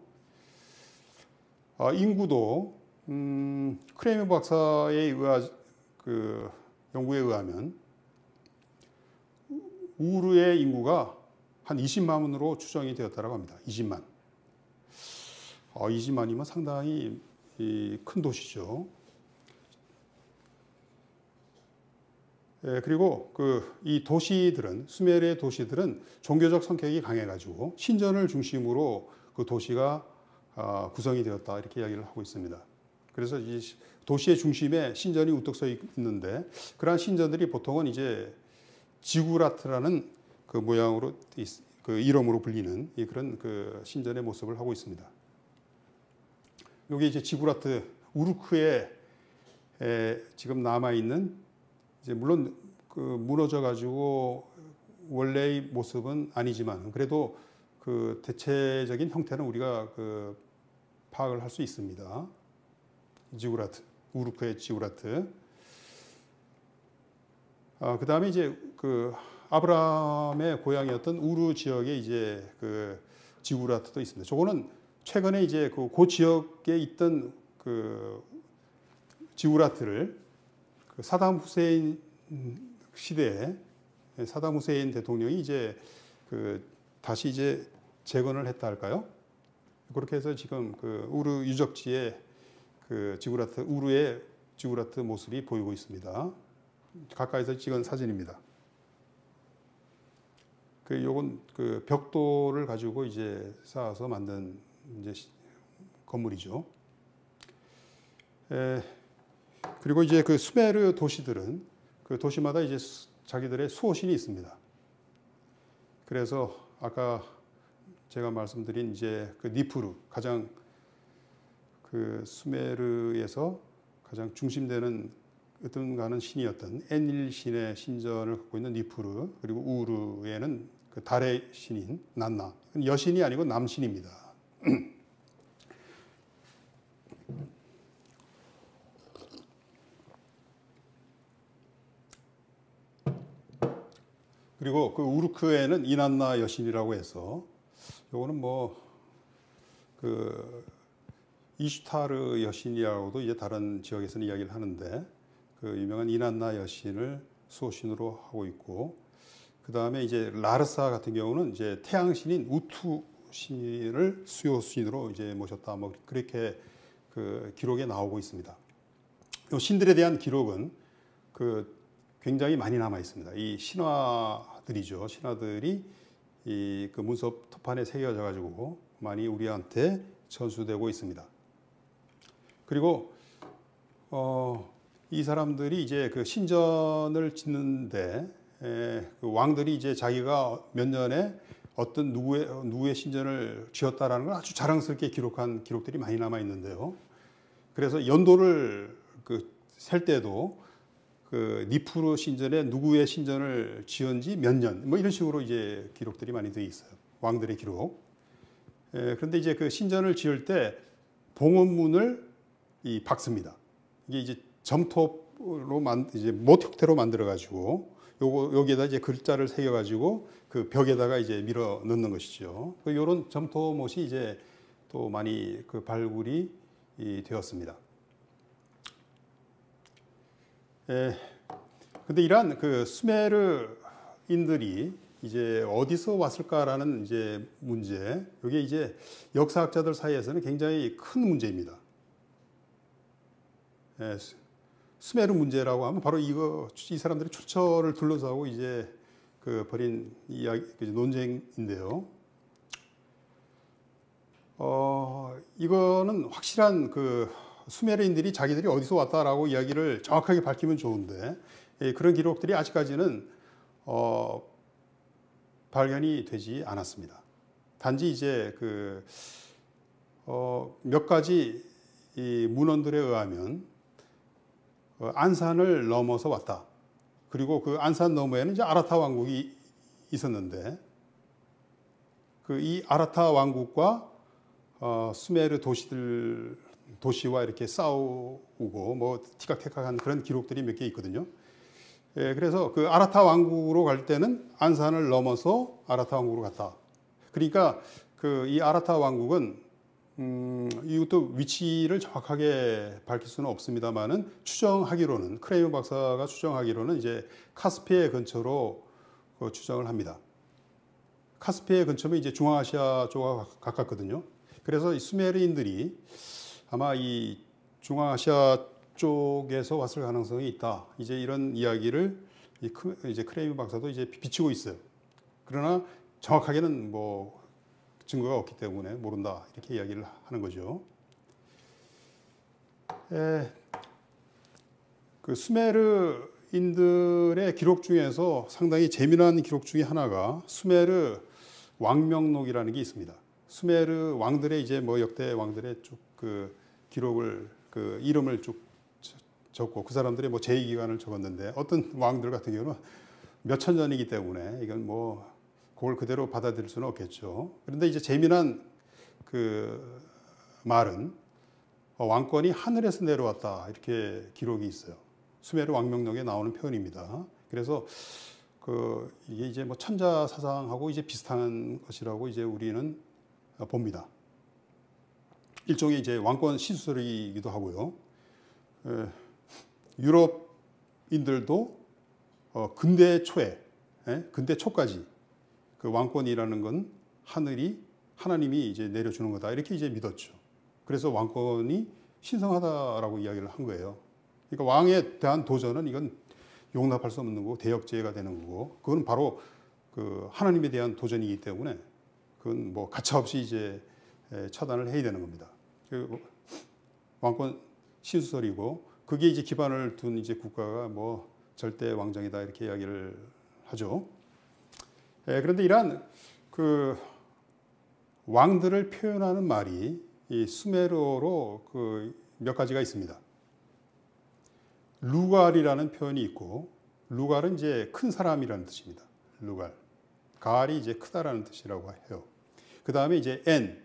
인구도 크레이머 박사의 연구에 의하면 우르의 인구가 한 20만으로 추정이 되었다고 합니다. 20만. 20만이면 상당히 큰 도시죠. 그리고 이 도시들은, 수메르의 도시들은 종교적 성격이 강해가지고 신전을 중심으로 그 도시가 구성이 되었다 이렇게 이야기를 하고 있습니다. 그래서 이 도시의 중심에 신전이 우뚝 서 있는데 그러한 신전들이 보통은 이제 지구라트라는 모양으로 이름으로 불리는 그런 신전의 모습을 하고 있습니다. 여기 이제 지구라트 우르크에 지금 남아 있는 이제 물론 무너져 가지고 원래의 모습은 아니지만 그래도 대체적인 형태는 우리가 파악을 할 수 있습니다. 지구라트, 우르크의 지구라트. 그 다음에 이제 아브라함의 고향이었던 우르 지역에 이제 지구라트도 있습니다. 저거는 최근에 이제 그 지역에 있던 지구라트를 사담 후세인 시대에 사담 후세인 대통령이 이제 다시 이제 재건을 했다 할까요? 그렇게 해서 지금 우르 유적지에 우르의 지구라트 모습이 보이고 있습니다. 가까이서 찍은 사진입니다. 요건 벽돌을 가지고 이제 쌓아서 만든 이제 건물이죠. 그리고 이제 수메르 도시들은 그 도시마다 이제 자기들의 수호신이 있습니다. 그래서 아까 제가 말씀드린 이제 그 니프루, 가장 그 수메르에서 가장 중심되는 어떤가는 신이었던 엔릴 신의 신전을 갖고 있는 니프루, 그리고 우르에는 그 달의 신인 난나, 여신이 아니고 남신입니다. 그리고 그 우르크에는 이난나 여신이라고 해서, 요거는 뭐 그 이슈타르 여신이라고도 이제 다른 지역에서는 이야기를 하는데, 그 유명한 이난나 여신을 수호신으로 하고 있고, 그 다음에 이제 라르사 같은 경우는 이제 태양신인 우투 신을 수호신으로 이제 모셨다, 뭐 그렇게 그 기록에 나오고 있습니다. 이 신들에 대한 기록은 그 굉장히 많이 남아 있습니다. 이 신화들이죠. 신화들이 이 그 문서 토판에 새겨져 가지고 많이 우리한테 전수되고 있습니다. 그리고 이 사람들이 이제 그 신전을 짓는데 그 왕들이 이제 자기가 몇 년에 어떤 누구의 신전을 지었다라는 걸 아주 자랑스럽게 기록한 기록들이 많이 남아 있는데요. 그래서 연도를 그 셀 때도 그 니프루 신전에 누구의 신전을 지은지 몇 년, 뭐 이런 식으로 이제 기록들이 많이 되어 있어요. 왕들의 기록. 그런데 이제 그 신전을 지을 때 봉헌문을 박습니다. 이게 이제 점토로 이제 못 형태로 만들어 가지고 여기에다 이제 글자를 새겨 가지고 그 벽에다가 이제 밀어 넣는 것이죠. 이런 점토못이 이제 또 많이 그 발굴이 되었습니다. 근데 이러한 그 수메르인들이 이제 어디서 왔을까라는 이제 문제, 이게 이제 역사학자들 사이에서는 굉장히 큰 문제입니다. 수메르 문제라고 하면 바로 이 사람들의 출처를 둘러싸고 이제 그 벌인 이야기, 논쟁인데요. 이거는 확실한 그 수메르인들이 자기들이 어디서 왔다라고 이야기를 정확하게 밝히면 좋은데, 그런 기록들이 아직까지는 발견이 되지 않았습니다. 단지 이제 그 몇 가지 이 문헌들에 의하면 안산을 넘어서 왔다. 그리고 그 안산 너머에는 이제 아라타 왕국이 있었는데, 그 이 아라타 왕국과 수메르 도시와 이렇게 싸우고 뭐 티격태격한 그런 기록들이 몇 개 있거든요. 그래서 그 아라타 왕국으로 갈 때는 안산을 넘어서 아라타 왕국으로 갔다. 그러니까 그 이 아라타 왕국은 이것도 위치를 정확하게 밝힐 수는 없습니다만은 추정하기로는, 크레이머 박사가 추정하기로는 이제 카스피해 근처로 추정을 합니다. 카스피해 근처면 이제 중앙아시아 쪽과 가깝거든요. 그래서 이 수메르인들이 아마 이 중앙아시아 쪽에서 왔을 가능성이 있다. 이제 이런 이야기를 이제 크레이머 박사도 이제 비추고 있어요. 그러나 정확하게는 뭐 증거가 없기 때문에 모른다, 이렇게 이야기를 하는 거죠. 그 수메르인들의 기록 중에서 상당히 재미난 기록 중에 하나가 수메르 왕명록이라는 게 있습니다. 수메르 왕들의 이제 뭐 역대 왕들의 쭉 그 기록을 그 이름을 쭉 적고 그 사람들의 뭐 제위 기간을 적었는데, 어떤 왕들 같은 경우는 몇천 년이기 때문에 이건 뭐 그걸 그대로 받아들일 수는 없겠죠. 그런데 이제 재미난 그 말은 왕권이 하늘에서 내려왔다, 이렇게 기록이 있어요. 수메르 왕명록에 나오는 표현입니다. 그래서 그 이게 이제 뭐 천자 사상하고 이제 비슷한 것이라고 이제 우리는 봅니다. 일종의 이제 왕권 시술이기도 하고요. 유럽인들도 근대 초에, 근대 초까지 그 왕권이라는 건 하나님이 이제 내려주는 거다, 이렇게 이제 믿었죠. 그래서 왕권이 신성하다라고 이야기를 한 거예요. 그러니까 왕에 대한 도전은 이건 용납할 수 없는 거고 대역죄가 되는 거고, 그건 바로 그 하나님에 대한 도전이기 때문에 그건 뭐 가차없이 이제 처단을 해야 되는 겁니다. 그 왕권 신수설이고, 그게 이제 기반을 둔 이제 국가가 뭐 절대 왕정이다 이렇게 이야기를 하죠. 그런데 이러한 그 왕들을 표현하는 말이 이 수메르어로 그 몇 가지가 있습니다. 루갈이라는 표현이 있고, 루갈은 이제 큰 사람이라는 뜻입니다. 루갈. 갈이 이제 크다라는 뜻이라고 해요. 그 다음에 이제 엔,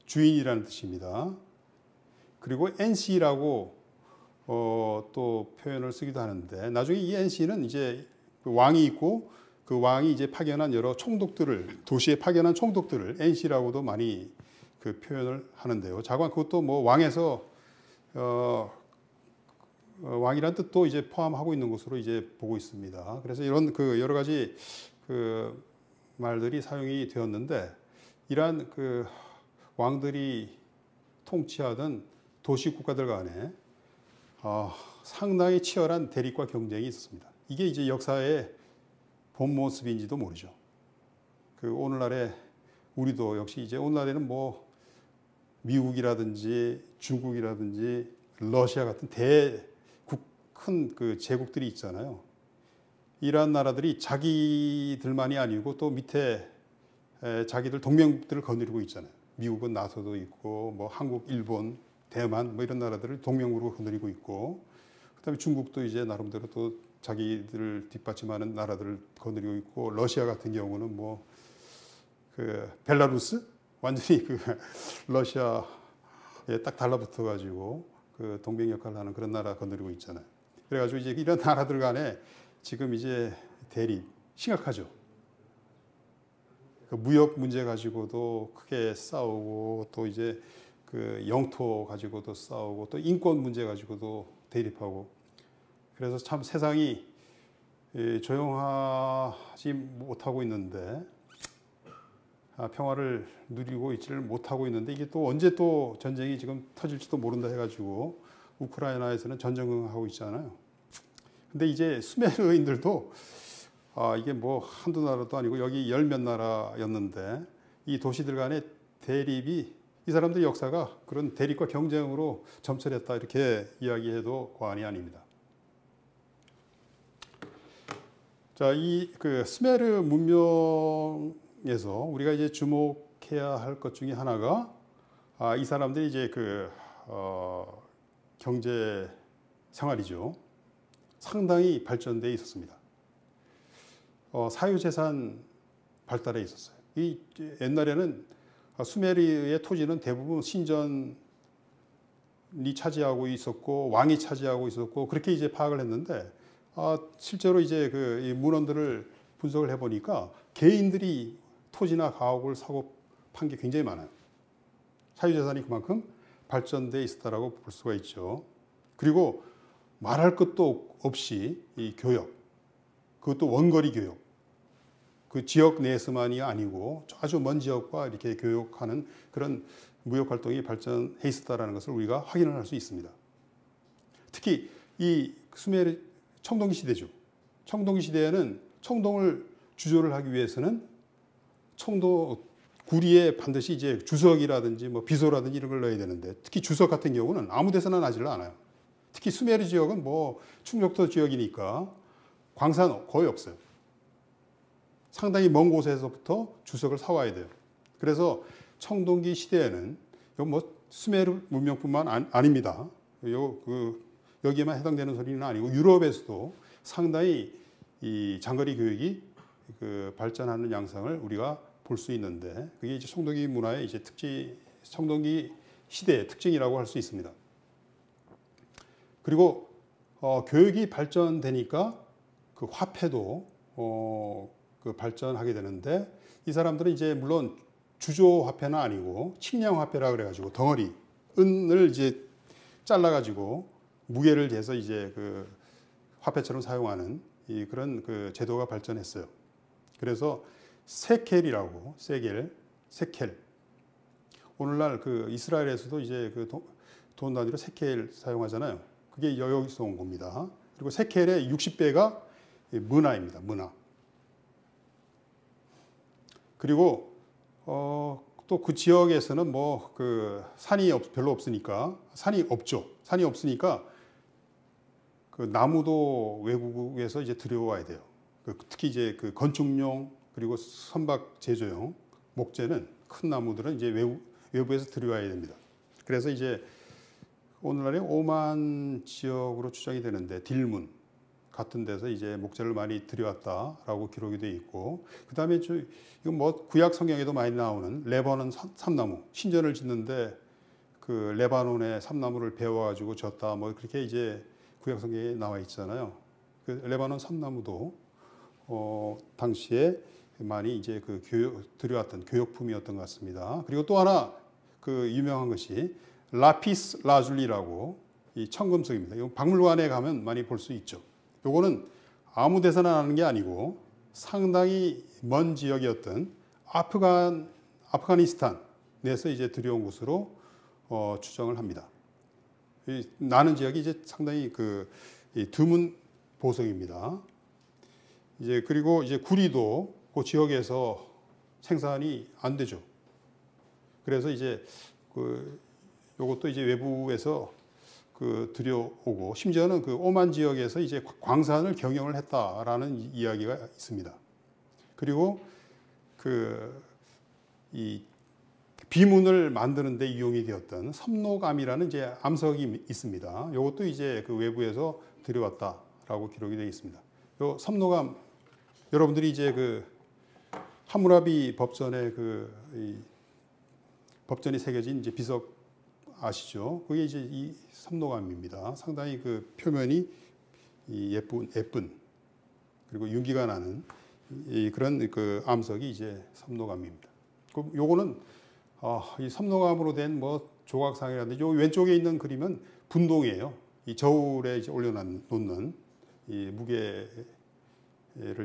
주인이라는 뜻입니다. 그리고 엔시라고 또 표현을 쓰기도 하는데, 나중에 이 엔시는 이제 그 왕이 있고 그 왕이 이제 파견한 여러 총독들을, 도시에 파견한 총독들을 엔시라고도 많이 그 표현을 하는데요. 자관 그것도 뭐 왕에서 왕이란 뜻도 이제 포함하고 있는 것으로 이제 보고 있습니다. 그래서 이런 그 여러 가지 그 말들이 사용이 되었는데, 이러한 그 왕들이 통치하던 도시 국가들 간에 상당히 치열한 대립과 경쟁이 있었습니다. 이게 이제 역사의 본 모습인지도 모르죠. 그 오늘날에 우리도 역시 이제 오늘날에는 뭐 미국이라든지 중국이라든지 러시아 같은 큰 그 제국들이 있잖아요. 이러한 나라들이 자기들만이 아니고 또 밑에 자기들 동맹국들을 거느리고 있잖아요. 미국은 나토도 있고, 뭐 한국, 일본, 대만 뭐 이런 나라들을 동맹국으로 거느리고 있고, 그다음에 중국도 이제 나름대로 또 자기들을 뒷받침하는 나라들을 거느리고 있고, 러시아 같은 경우는 뭐 그 벨라루스 완전히 그 러시아에 딱 달라붙어 가지고 그 동맹 역할을 하는 그런 나라 거느리고 있잖아요. 그래가지고 이제 이런 나라들 간에 지금 이제 대립 심각하죠. 그 무역 문제 가지고도 크게 싸우고, 또 이제 그 영토 가지고도 싸우고, 또 인권 문제 가지고도 대립하고, 그래서 참 세상이 조용하지 못하고 있는데, 평화를 누리고 있지를 못하고 있는데, 이게 또 언제 또 전쟁이 지금 터질지도 모른다 해가지고 우크라이나에서는 전쟁하고 있잖아요. 근데 이제 수메르인들도 이게 뭐 한두 나라도 아니고 여기 열 몇 나라였는데, 이 도시들 간의 대립이, 이 사람들 역사가 그런 대립과 경쟁으로 점철했다 이렇게 이야기해도 과언이 아닙니다. 자, 이 그 수메르 문명에서 우리가 이제 주목해야 할 것 중에 하나가, 이 사람들이 이제 그 경제 생활이죠. 상당히 발전되어 있었습니다. 사유재산 발달해 있었어요. 이 옛날에는 수메르의 토지는 대부분 신전이 차지하고 있었고, 왕이 차지하고 있었고, 그렇게 이제 파악을 했는데, 실제로 이제 그 이 문헌들을 분석을 해보니까 개인들이 토지나 가옥을 사고 판 게 굉장히 많아요. 사유재산이 그만큼 발전돼 있었다라고 볼 수가 있죠. 그리고 말할 것도 없이 이 교역, 그것도 원거리 교역, 그 지역 내에서만이 아니고 아주 먼 지역과 이렇게 교역하는 그런 무역 활동이 발전해 있었다라는 것을 우리가 확인을 할 수 있습니다. 특히 이 수메르 청동기 시대죠. 청동기 시대에는 청동을 주조를 하기 위해서는 구리에 반드시 이제 주석이라든지 뭐 비소라든지 이런 걸 넣어야 되는데, 특히 주석 같은 경우는 아무 데서나 나지를 않아요. 특히 수메르 지역은 뭐 충청도 지역이니까 광산 거의 없어요. 상당히 먼 곳에서부터 주석을 사와야 돼요. 그래서 청동기 시대에는 뭐 수메르 문명뿐만 아닙니다. 여기에만 해당되는 소리는 아니고 유럽에서도 상당히 이 장거리 교육이 그 발전하는 양상을 우리가 볼 수 있는데, 그게 이제 청동기 문화의 이제 청동기 시대의 특징이라고 할 수 있습니다. 그리고 교육이 발전되니까 그 화폐도 그 발전하게 되는데, 이 사람들은 이제 물론 주조 화폐는 아니고 칙량 화폐라 그래가지고 덩어리 은을 이제 잘라가지고 무게를 재서 이제 그 화폐처럼 사용하는 그런 그 제도가 발전했어요. 그래서 세켈이라고, 세켈. 오늘날 그 이스라엘에서도 이제 그 돈 단위로 세켈 사용하잖아요. 그게 여기서 온 겁니다. 그리고 세켈의 60배가 문화입니다. 문화. 그리고 또 그 지역에서는 뭐 그 산이 별로 없으니까, 산이 없죠. 산이 없으니까 그 나무도 외국에서 이제 들여와야 돼요. 특히 이제 그 건축용 그리고 선박 제조용 목재는 큰 나무들은 이제 외부에서 들여와야 됩니다. 그래서 이제 오늘날에 오만 지역으로 추정이 되는데 딜문 같은 데서 이제 목재를 많이 들여왔다라고 기록이 되어 있고, 그 다음에 이건 뭐 구약 성경에도 많이 나오는 레바논 삼나무, 신전을 짓는데 그 레바논의 삼나무를 베어가지고 졌다, 뭐 그렇게 이제 구약 성경에 나와 있잖아요. 그 레바논 삼나무도 당시에 많이 이제 그 들여왔던 교역품이었던 것 같습니다. 그리고 또 하나 그 유명한 것이 라피스 라줄리라고 이 청금석입니다. 이 박물관에 가면 많이 볼 수 있죠. 요거는 아무 데서나 나는 게 아니고 상당히 먼 지역이었던 아프가니스탄에서 이제 들여온 것으로 추정을 합니다. 나는 지역이 이제 상당히 드문 보석입니다. 이제 그리고 이제 구리도 그 지역에서 생산이 안 되죠. 그래서 이제 요것도 이제 외부에서 들여오고, 심지어는 그 오만 지역에서 이제 광산을 경영을 했다라는 이야기가 있습니다. 그리고 이 비문을 만드는 데 이용이 되었던 섭노감이라는 이제 암석이 있습니다. 이것도 이제 그 외부에서 들여왔다라고 기록이 되어 있습니다. 요 섭노감, 여러분들이 이제 그 하무라비 법전에 법전이 새겨진 이제 비석 아시죠? 그게 이제 이 섭노감입니다. 상당히 그 표면이 예쁜 그리고 윤기가 나는 그런 그 암석이 이제 섭노감입니다. 요거는 이 섭노감으로 된 뭐 조각상이라든지, 요 왼쪽에 있는 그림은 분동이에요. 이 저울에 이제 올려놓는 이 무게를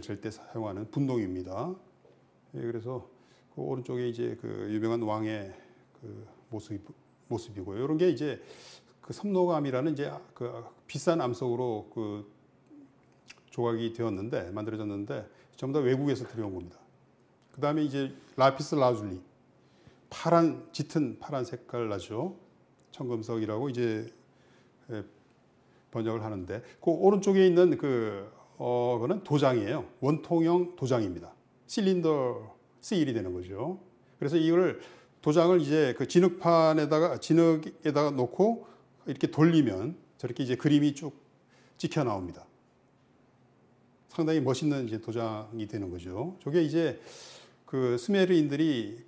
잴 때 사용하는 분동입니다. 그래서 그 오른쪽에 이제 그 유명한 왕의 그 모습이고요. 이런 게 이제 그 섭노감이라는 이제 그 비싼 암석으로 그 조각이 만들어졌는데 전부 다 외국에서 들여온 겁니다. 그 다음에 이제 라피스 라줄리, 짙은 파란 색깔 나죠. 청금석이라고 이제 번역을 하는데, 그 오른쪽에 있는 그거는 도장이에요. 원통형 도장입니다. 실린더 세일이 되는 거죠. 그래서 이걸 도장을 이제 그 진흙에다가 놓고 이렇게 돌리면 저렇게 이제 그림이 쭉 찍혀 나옵니다. 상당히 멋있는 이제 도장이 되는 거죠. 저게 이제 그 스메르인들이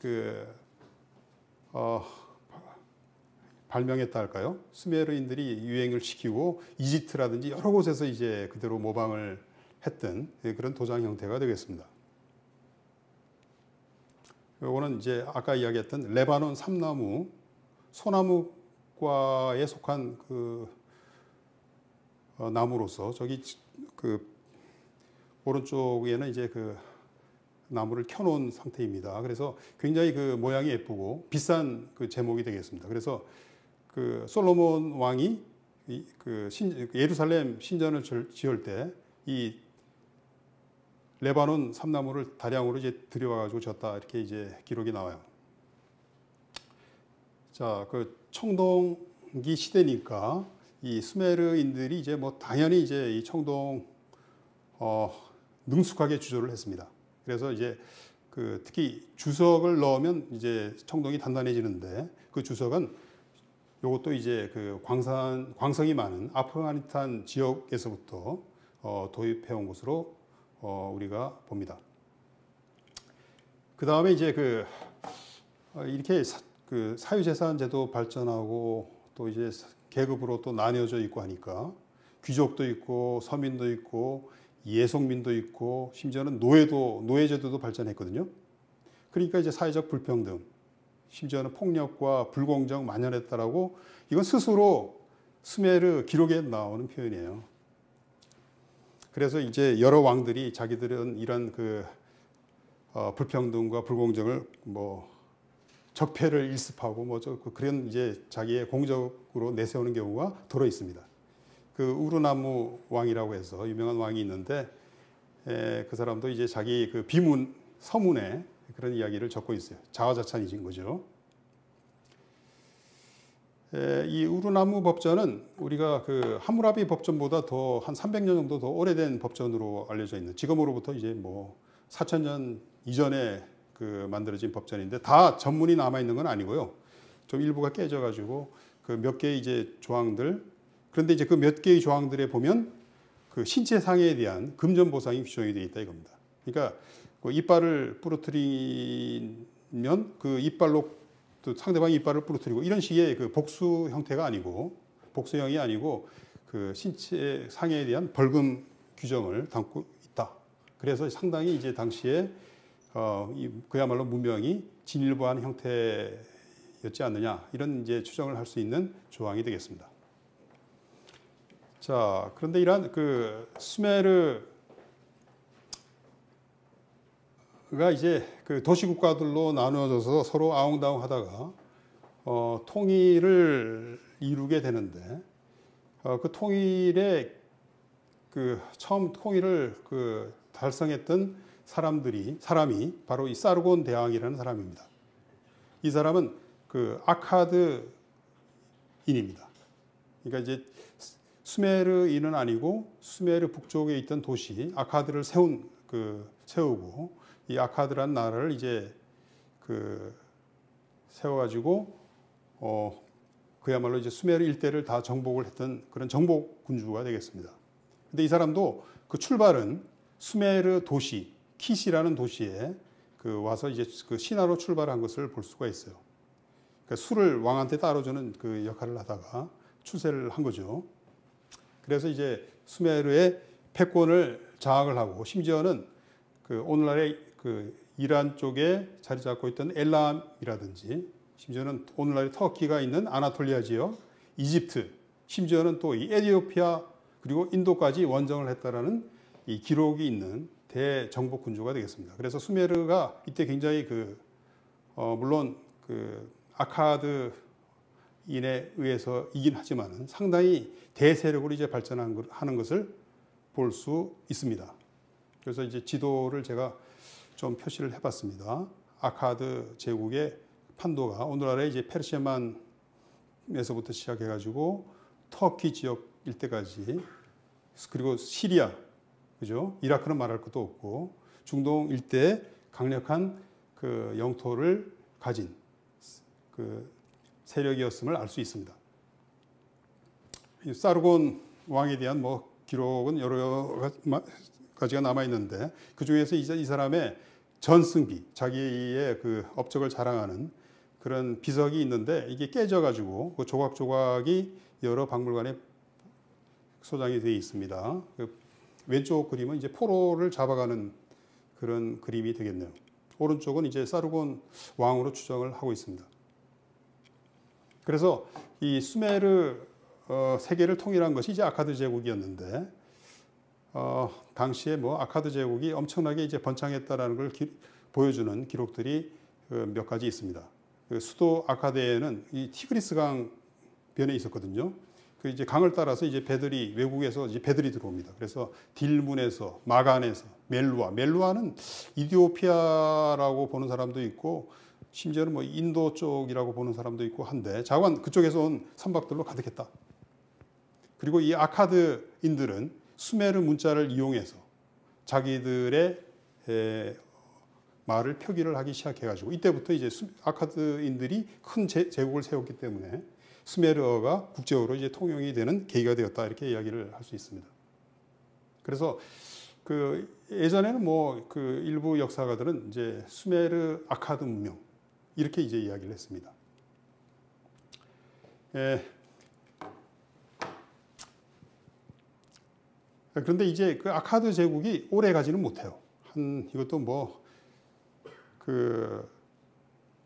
발명했다 할까요? 스메르인들이 유행을 시키고 이집트라든지 여러 곳에서 이제 그대로 모방을 했던 그런 도장 형태가 되겠습니다. 이거는 이제 아까 이야기했던 레바논 삼나무, 소나무과에 속한 나무로서 저기 오른쪽에는 이제 나무를 켜놓은 상태입니다. 그래서 굉장히 모양이 예쁘고 비싼 제목이 되겠습니다. 그래서 솔로몬 왕이 예루살렘 신전을 지을 때 이 레바논 삼나무를 다량으로 이제 들여와가지고 졌다, 이렇게 이제 기록이 나와요. 자, 청동기 시대니까 이 수메르인들이 이제 뭐 당연히 이제 이 청동 능숙하게 주조를 했습니다. 그래서 이제 특히 주석을 넣으면 이제 청동이 단단해지는데, 그 주석은 요것도 이제 광석이 많은 아프가니스탄 지역에서부터 도입해온 것으로 우리가 봅니다. 그 다음에 이제 이렇게 사유재산 제도 발전하고 또 이제 계급으로 또 나뉘어져 있고 하니까 귀족도 있고 서민도 있고 예속민도 있고 심지어는 노예제도도 발전했거든요. 그러니까 이제 사회적 불평등, 심지어는 폭력과 불공정 만연했다라고, 이건 스스로 스메르 기록에 나오는 표현이에요. 그래서 이제 여러 왕들이 자기들은 이런 불평등과 불공정을 뭐 적폐를 일습하고 뭐 그런 이제 자기의 공적으로 내세우는 경우가 더러 있습니다. 우르나무 왕이라고 해서 유명한 왕이 있는데, 그 사람도 이제 자기 비문 서문에 그런 이야기를 적고 있어요. 자화자찬이신 거죠. 이 우르나무 법전은 우리가 그 함무라비 법전보다 더 한 300년 정도 더 오래된 법전으로 알려져 있는, 지금으로부터 이제 뭐 4,000년 이전에 그 만들어진 법전인데 다 전문이 남아 있는 건 아니고요. 좀 일부가 깨져 가지고 그 몇 개의 이제 조항들, 그런데 이제 그 몇 개의 조항들에 보면 그 신체 상해에 대한 금전 보상이 규정이 되어 있다 이겁니다. 그러니까 그 이빨을 부러뜨리면 그 이빨로 또 상대방이 이빨을 부러뜨리고 이런 식의 그 복수 형태가 아니고, 복수형이 아니고 그 신체 상해에 대한 벌금 규정을 담고 있다. 그래서 상당히 이제 당시에 그야말로 문명이 진일보한 형태였지 않느냐, 이런 이제 추정을 할 수 있는 조항이 되겠습니다. 자, 그런데 이러한 그 수메르가 이제 그 도시 국가들로 나누어져서 서로 아웅다웅 하다가 통일을 이루게 되는데, 그 통일의 그 처음 통일을 그 달성했던 사람이 바로 이 사르곤 대왕이라는 사람입니다. 이 사람은 그 아카드인입니다. 그러니까 이제 수메르인은 아니고 수메르 북쪽에 있던 도시 아카드를 세우고 이 아카드라는 나라를 이제 그 세워가지고 그야말로 이제 수메르 일대를 다 정복을 했던 그런 정복 군주가 되겠습니다. 근데 이 사람도 그 출발은 수메르 도시 키시라는 도시에 그 와서 이제 그 신하로 출발한 것을 볼 수가 있어요. 그러니까 술을 왕한테 따라주는 그 역할을 하다가 출세를 한 거죠. 그래서 이제 수메르의 패권을 장악을 하고, 심지어는 그 오늘날의 그 이란 쪽에 자리 잡고 있던 엘람이라든지, 심지어는 오늘날의 터키가 있는 아나톨리아 지역, 이집트, 심지어는 또 이 에티오피아 그리고 인도까지 원정을 했다라는 이 기록이 있는 대정복 군주가 되겠습니다. 그래서 수메르가 이때 굉장히 물론 그 아카드인에 의해서 이긴 하지만은 상당히 대세력으로 이제 발전하는 것을 볼 수 있습니다. 그래서 이제 지도를 제가 좀 표시를 해봤습니다. 아카드 제국의 판도가 오늘날의 이제 페르시아만에서부터 시작해가지고 터키 지역 일대까지, 그리고 시리아, 그죠? 이라크는 말할 것도 없고 중동 일대 강력한 그 영토를 가진 그 세력이었음을 알 수 있습니다. 사르곤 왕에 대한 뭐 기록은 여러 가지가 남아 있는데, 그 중에서 이 사람의 전승기, 자기의 그 업적을 자랑하는 그런 비석이 있는데, 이게 깨져가지고 그 조각조각이 여러 박물관에 소장이 되어 있습니다. 그 왼쪽 그림은 이제 포로를 잡아가는 그런 그림이 되겠네요. 오른쪽은 이제 사르곤 왕으로 추정을 하고 있습니다. 그래서 이 수메르 세계를 통일한 것이 이제 아카드 제국이었는데, 당시에 뭐 아카드 제국이 엄청나게 이제 번창했다라는 걸 보여주는 기록들이 몇 가지 있습니다. 그 수도 아카드에는 이 티그리스 강 변에 있었거든요. 그 이제 강을 따라서 이제 외국에서 이제 배들이 들어옵니다. 그래서 딜문에서, 마간에서, 멜루아는 이디오피아라고 보는 사람도 있고, 심지어는 뭐 인도 쪽이라고 보는 사람도 있고 한데, 자관 그쪽에서 온 선박들로 가득했다. 그리고 이 아카드인들은 수메르 문자를 이용해서 자기들의 말을 표기를 하기 시작해가지고, 이때부터 이제 아카드인들이 큰 제국을 세웠기 때문에 수메르어가 국제어로 이제 통용이 되는 계기가 되었다, 이렇게 이야기를 할 수 있습니다. 그래서 그 예전에는 뭐 그 일부 역사가들은 이제 수메르 아카드 문명 이렇게 이제 이야기를 했습니다. 그런데 이제 그 아카드 제국이 오래 가지는 못해요. 이것도 뭐 그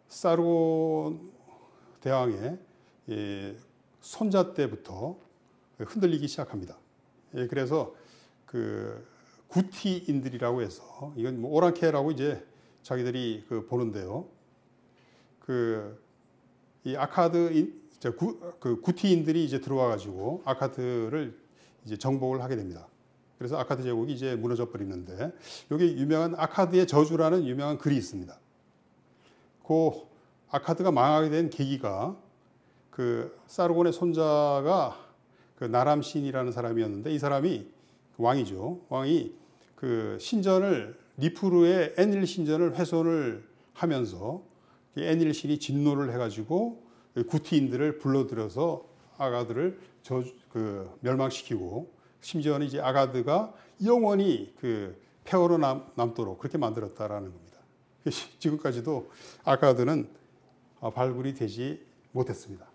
사르곤 대왕의 손자 때부터 흔들리기 시작합니다. 그래서 그 구티인들이라고 해서, 이건 뭐 오랑캐라고 이제 자기들이 보는데요. 이 구티인들이 이제 들어와 가지고 아카드를 이제 정복을 하게 됩니다. 그래서 아카드 제국이 이제 무너져 버리는데, 여기 유명한 아카드의 저주라는 유명한 글이 있습니다. 그 아카드가 망하게 된 계기가 그 사르곤의 손자가 그 나람신이라는 사람이었는데 이 사람이 왕이죠. 왕이 그 신전을 니프루의 엔릴 신전을 훼손을 하면서 엔릴 신이 진노를 해가지고 구티인들을 불러들여서 아가드를 멸망시키고 심지어는 이제 아가드가 영원히 그 폐허로 남도록 그렇게 만들었다라는 겁니다. 지금까지도 아가드는 발굴이 되지 못했습니다.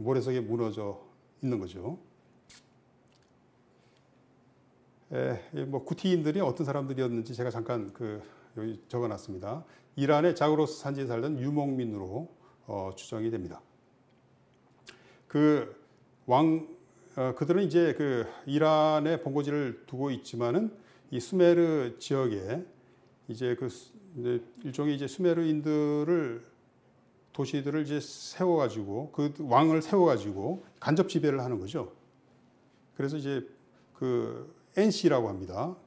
모래속에 무너져 있는 거죠. 뭐 구티인들이 어떤 사람들이었는지 제가 잠깐 여기 적어놨습니다. 이란의 자그로스 산지에 살던 유목민으로 추정이 됩니다. 그들은 이제 이란에 본거지를 두고 있지만은 이 수메르 지역에 이제 일종의 이제 수메르인들을 도시들을 이제 세워가지고 그 왕을 세워가지고 간접 지배를 하는 거죠. 그래서 이제 NC라고 합니다.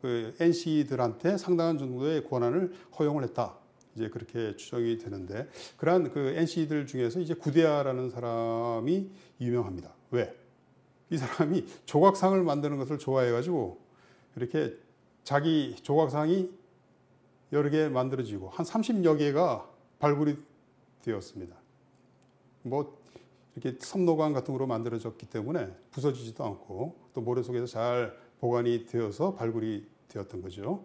NC들한테 상당한 정도의 권한을 허용을 했다. 이제 그렇게 추정이 되는데 그러한 NC들 중에서 이제 구데아라는 사람이 유명합니다. 왜? 이 사람이 조각상을 만드는 것을 좋아해가지고 이렇게 자기 조각상이 여러 개 만들어지고 한 30여 개가 발굴이 되었습니다. 뭐 이렇게 섬노관 같은 거로 만들어졌기 때문에 부서지지도 않고 또 모래 속에서 잘 보관이 되어서 발굴이 되었던 거죠.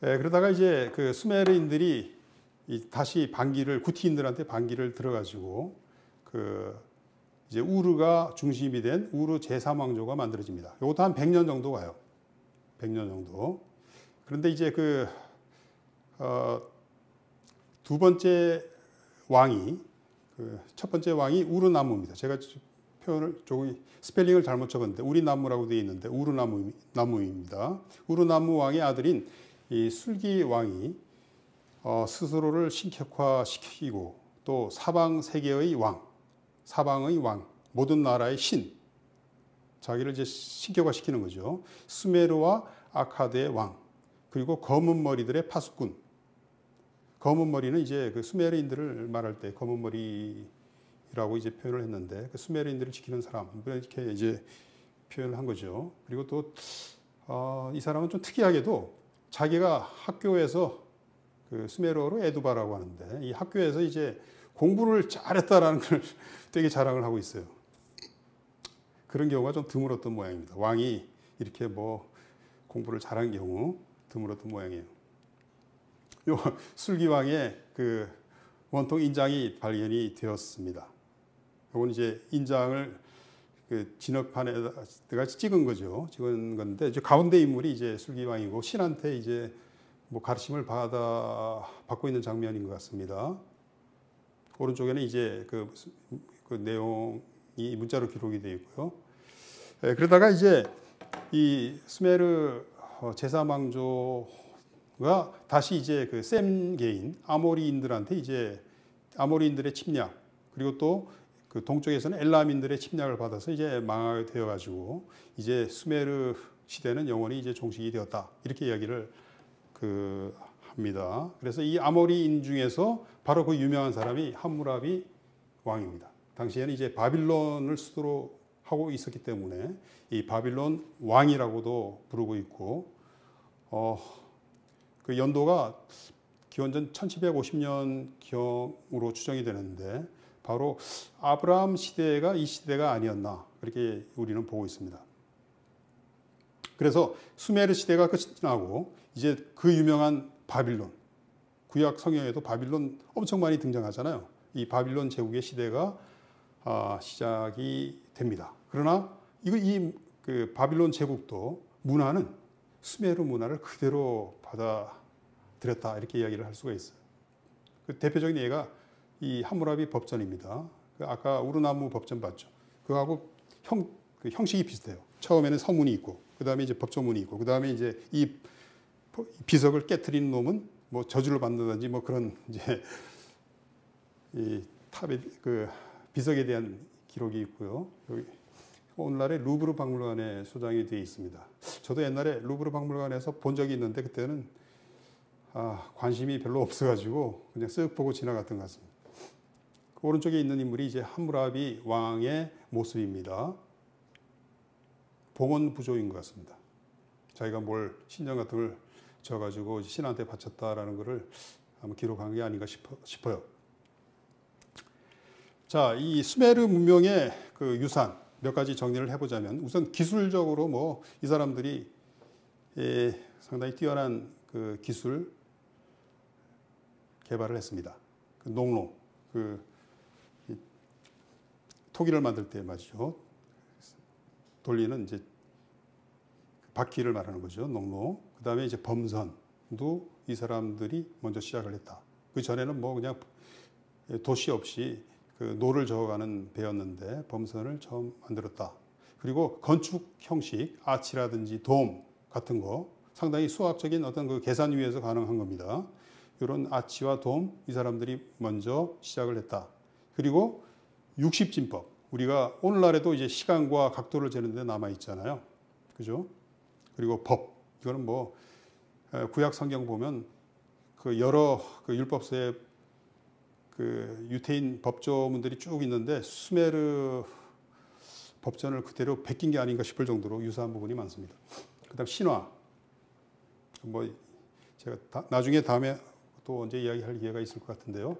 그러다가 이제 수메르인들이 다시 구티인들한테 반기를 들어가지고 이제 우르가 중심이 된 우르 제3왕조가 만들어집니다. 이것도 한 100년 정도 가요. 100년 정도. 그런데 이제 두 번째 왕이 첫 번째 왕이 우르나무입니다. 제가 조금 스펠링을 잘못 적었는데 우리나무라고 되어 있는데 우르나무입니다. 우르나무 왕의 아들인 이 술기 왕이 스스로를 신격화시키고 또 사방 세계의 왕, 사방의 왕, 모든 나라의 신, 자기를 이제 신격화시키는 거죠. 수메르와 아카드의 왕, 그리고 검은 머리들의 파수꾼. 검은 머리는 이제 수메르인들을 말할 때 검은 머리라고 이제 표현을 했는데 수메르인들을 지키는 사람 이렇게 이제 표현을 한 거죠. 그리고 또 이 사람은 좀 특이하게도 자기가 학교에서 수메르어로 에두바라고 하는데 이 학교에서 이제 공부를 잘했다라는 걸 되게 자랑을 하고 있어요. 그런 경우가 좀 드물었던 모양입니다. 왕이 이렇게 뭐 공부를 잘한 경우 드물었던 모양이에요. 요 술기왕의 원통 인장이 발견이 되었습니다. 이건 이제 인장을 진흙판에다가 찍은 거죠. 찍은 건데 이제 가운데 인물이 이제 술기왕이고 신한테 이제 뭐 가르침을 받고 있는 장면인 것 같습니다. 오른쪽에는 이제 그 내용이 문자로 기록이 되어 있고요. 그러다가 이제 이 수메르 제3왕조가 다시 이제 셈게인 아모리인들한테 이제 아모리인들의 침략 그리고 또 동쪽에서는 엘람인들의 침략을 받아서 이제 망하게 되어가지고 이제 수메르 시대는 영원히 이제 종식이 되었다 이렇게 이야기를 합니다. 그래서 이 아모리인 중에서 바로 그 유명한 사람이 함무라비 왕입니다. 당시에는 이제 바빌론을 수도로 하고 있었기 때문에 이 바빌론 왕이라고도 부르고 있고 그 연도가 기원전 1750년 경으로 추정이 되는데 바로 아브라함 시대가 이 시대가 아니었나 그렇게 우리는 보고 있습니다. 그래서 수메르 시대가 끝이 나고 이제 그 유명한 바빌론 구약 성경에도 바빌론 엄청 많이 등장하잖아요. 이 바빌론 제국의 시대가 시작이 됩니다. 그러나 그 바빌론 제국도 문화는 수메르 문화를 그대로 받아들였다 이렇게 이야기를 할 수가 있어요. 그 대표적인 예가 이 함무라비 법전입니다. 아까 우르나무 법전 봤죠. 그거하고 형식이 비슷해요. 처음에는 서문이 있고, 그 다음에 이제 법조문이 있고, 그 다음에 이제 이 비석을 깨트리는 놈은 뭐 저주를 받는다든지 뭐 그런 이제 이 탑의 비석에 대한 기록이 있고요. 여기 오늘날의 루브르 박물관에 소장이 되어 있습니다. 저도 옛날에 루브르 박물관에서 본 적이 있는데 그때는 관심이 별로 없어가지고 그냥 쓱 보고 지나갔던 것 같습니다. 오른쪽에 있는 인물이 이제 함무라비 왕의 모습입니다. 봉헌 부조인 것 같습니다. 자기가 뭘 신전 같은 걸 져가지고 신한테 바쳤다라는 것을 아마 기록한 게 아닌가 싶어요. 자, 이 수메르 문명의 그 유산 몇 가지 정리를 해보자면, 우선 기술적으로 뭐 이 사람들이 상당히 뛰어난 그 기술 개발을 했습니다. 그 농로, 그 토기를 만들 때 말이죠. 돌리는 이제 바퀴를 말하는 거죠. 농로. 그 다음에 이제 범선도 이 사람들이 먼저 시작을 했다. 그 전에는 뭐 그냥 도시 없이 그 노를 저어가는 배였는데 범선을 처음 만들었다. 그리고 건축 형식, 아치라든지 돔 같은 거 상당히 수학적인 어떤 그 계산 위에서 가능한 겁니다. 이런 아치와 돔 이 사람들이 먼저 시작을 했다. 그리고 60진법, 우리가 오늘날에도 이제 시간과 각도를 재는 데 남아 있잖아요. 그죠? 그리고 법, 이거는 뭐 구약 성경 보면 그 여러 그 율법서에 그 유태인 법조문들이 쭉 있는데 수메르 법전을 그대로 베낀 게 아닌가 싶을 정도로 유사한 부분이 많습니다. 그다음 신화, 뭐 제가 나중에 다음에 또 언제 이야기할 기회가 있을 것 같은데요.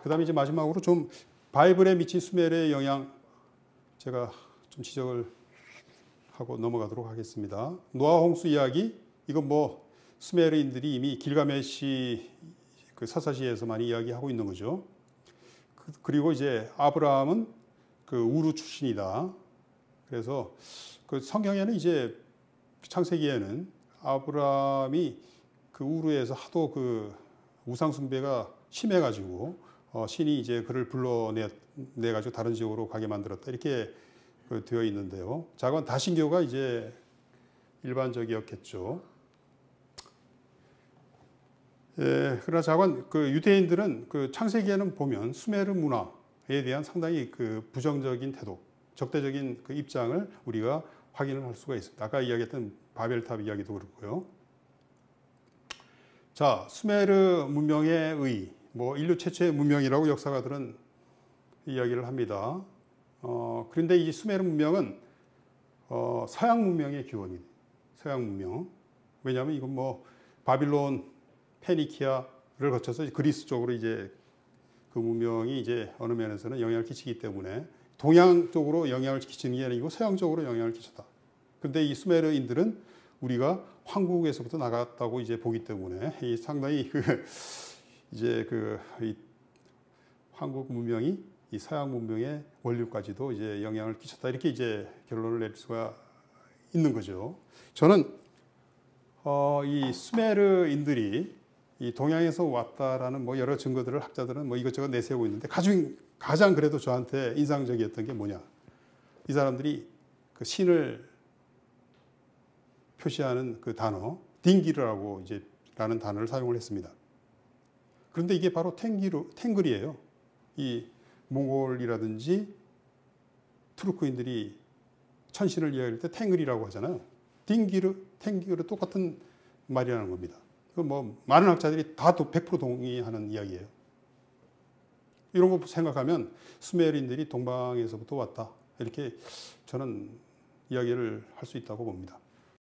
그다음에 이제 마지막으로 좀 바이블에 미친 수메르의 영향 제가 좀 지적을 하고 넘어가도록 하겠습니다. 노아 홍수 이야기, 이건 뭐 수메르인들이 이미 길가메시 그 서사시에서 많이 이야기하고 있는 거죠. 그리고 이제 아브라함은 그 우르 출신이다. 그래서 그 성경에는 이제 창세기에는 아브라함이 그 우르에서 하도 그 우상 숭배가 심해가지고 신이 이제 그를 불러내 가지고 다른 지역으로 가게 만들었다, 이렇게 그 되어 있는데요. 자관 다신교가 이제 일반적이었겠죠. 예, 그러나 자관 그 유대인들은 그 창세기에는 보면 수메르 문화에 대한 상당히 그 부정적인 태도, 적대적인 그 입장을 우리가 확인을 할 수가 있습니다. 아까 이야기했던 바벨탑 이야기도 그렇고요. 자, 수메르 문명의 뭐 인류 최초의 문명이라고 역사가들은 이야기를 합니다. 그런데 이 수메르 문명은 서양 문명의 기원이에요. 서양 문명. 왜냐하면 이건 뭐 바빌론, 페니키아를 거쳐서 그리스 쪽으로 이제 그 문명이 이제 어느 면에서는 영향을 끼치기 때문에 동양 쪽으로 영향을 끼치는 게 아니고 서양 쪽으로 영향을 끼쳤다. 그런데 이 수메르인들은 우리가 황국에서부터 나갔다고 이제 보기 때문에 이 상당히 이제 이 한국 문명이 이 서양 문명의 원류까지도 이제 영향을 끼쳤다, 이렇게 이제 결론을 낼 수가 있는 거죠. 저는 이 수메르인들이 이 동양에서 왔다라는 뭐 여러 증거들을 학자들은 뭐 이것저것 내세우고 있는데 가장 그래도 저한테 인상적이었던 게 뭐냐? 이 사람들이 그 신을 표시하는 그 단어 딩기르라고 이제 라는 단어를 사용을 했습니다. 그런데 이게 바로 탱글이에요. 이 몽골이라든지 투르크인들이 천신을 이야기할 때 탱글이라고 하잖아요. 딩기르, 탱기르 똑같은 말이라는 겁니다. 뭐 많은 학자들이 다 100% 동의하는 이야기예요. 이런 거 생각하면 수메르인들이 동방에서부터 왔다, 이렇게 저는 이야기를 할 수 있다고 봅니다.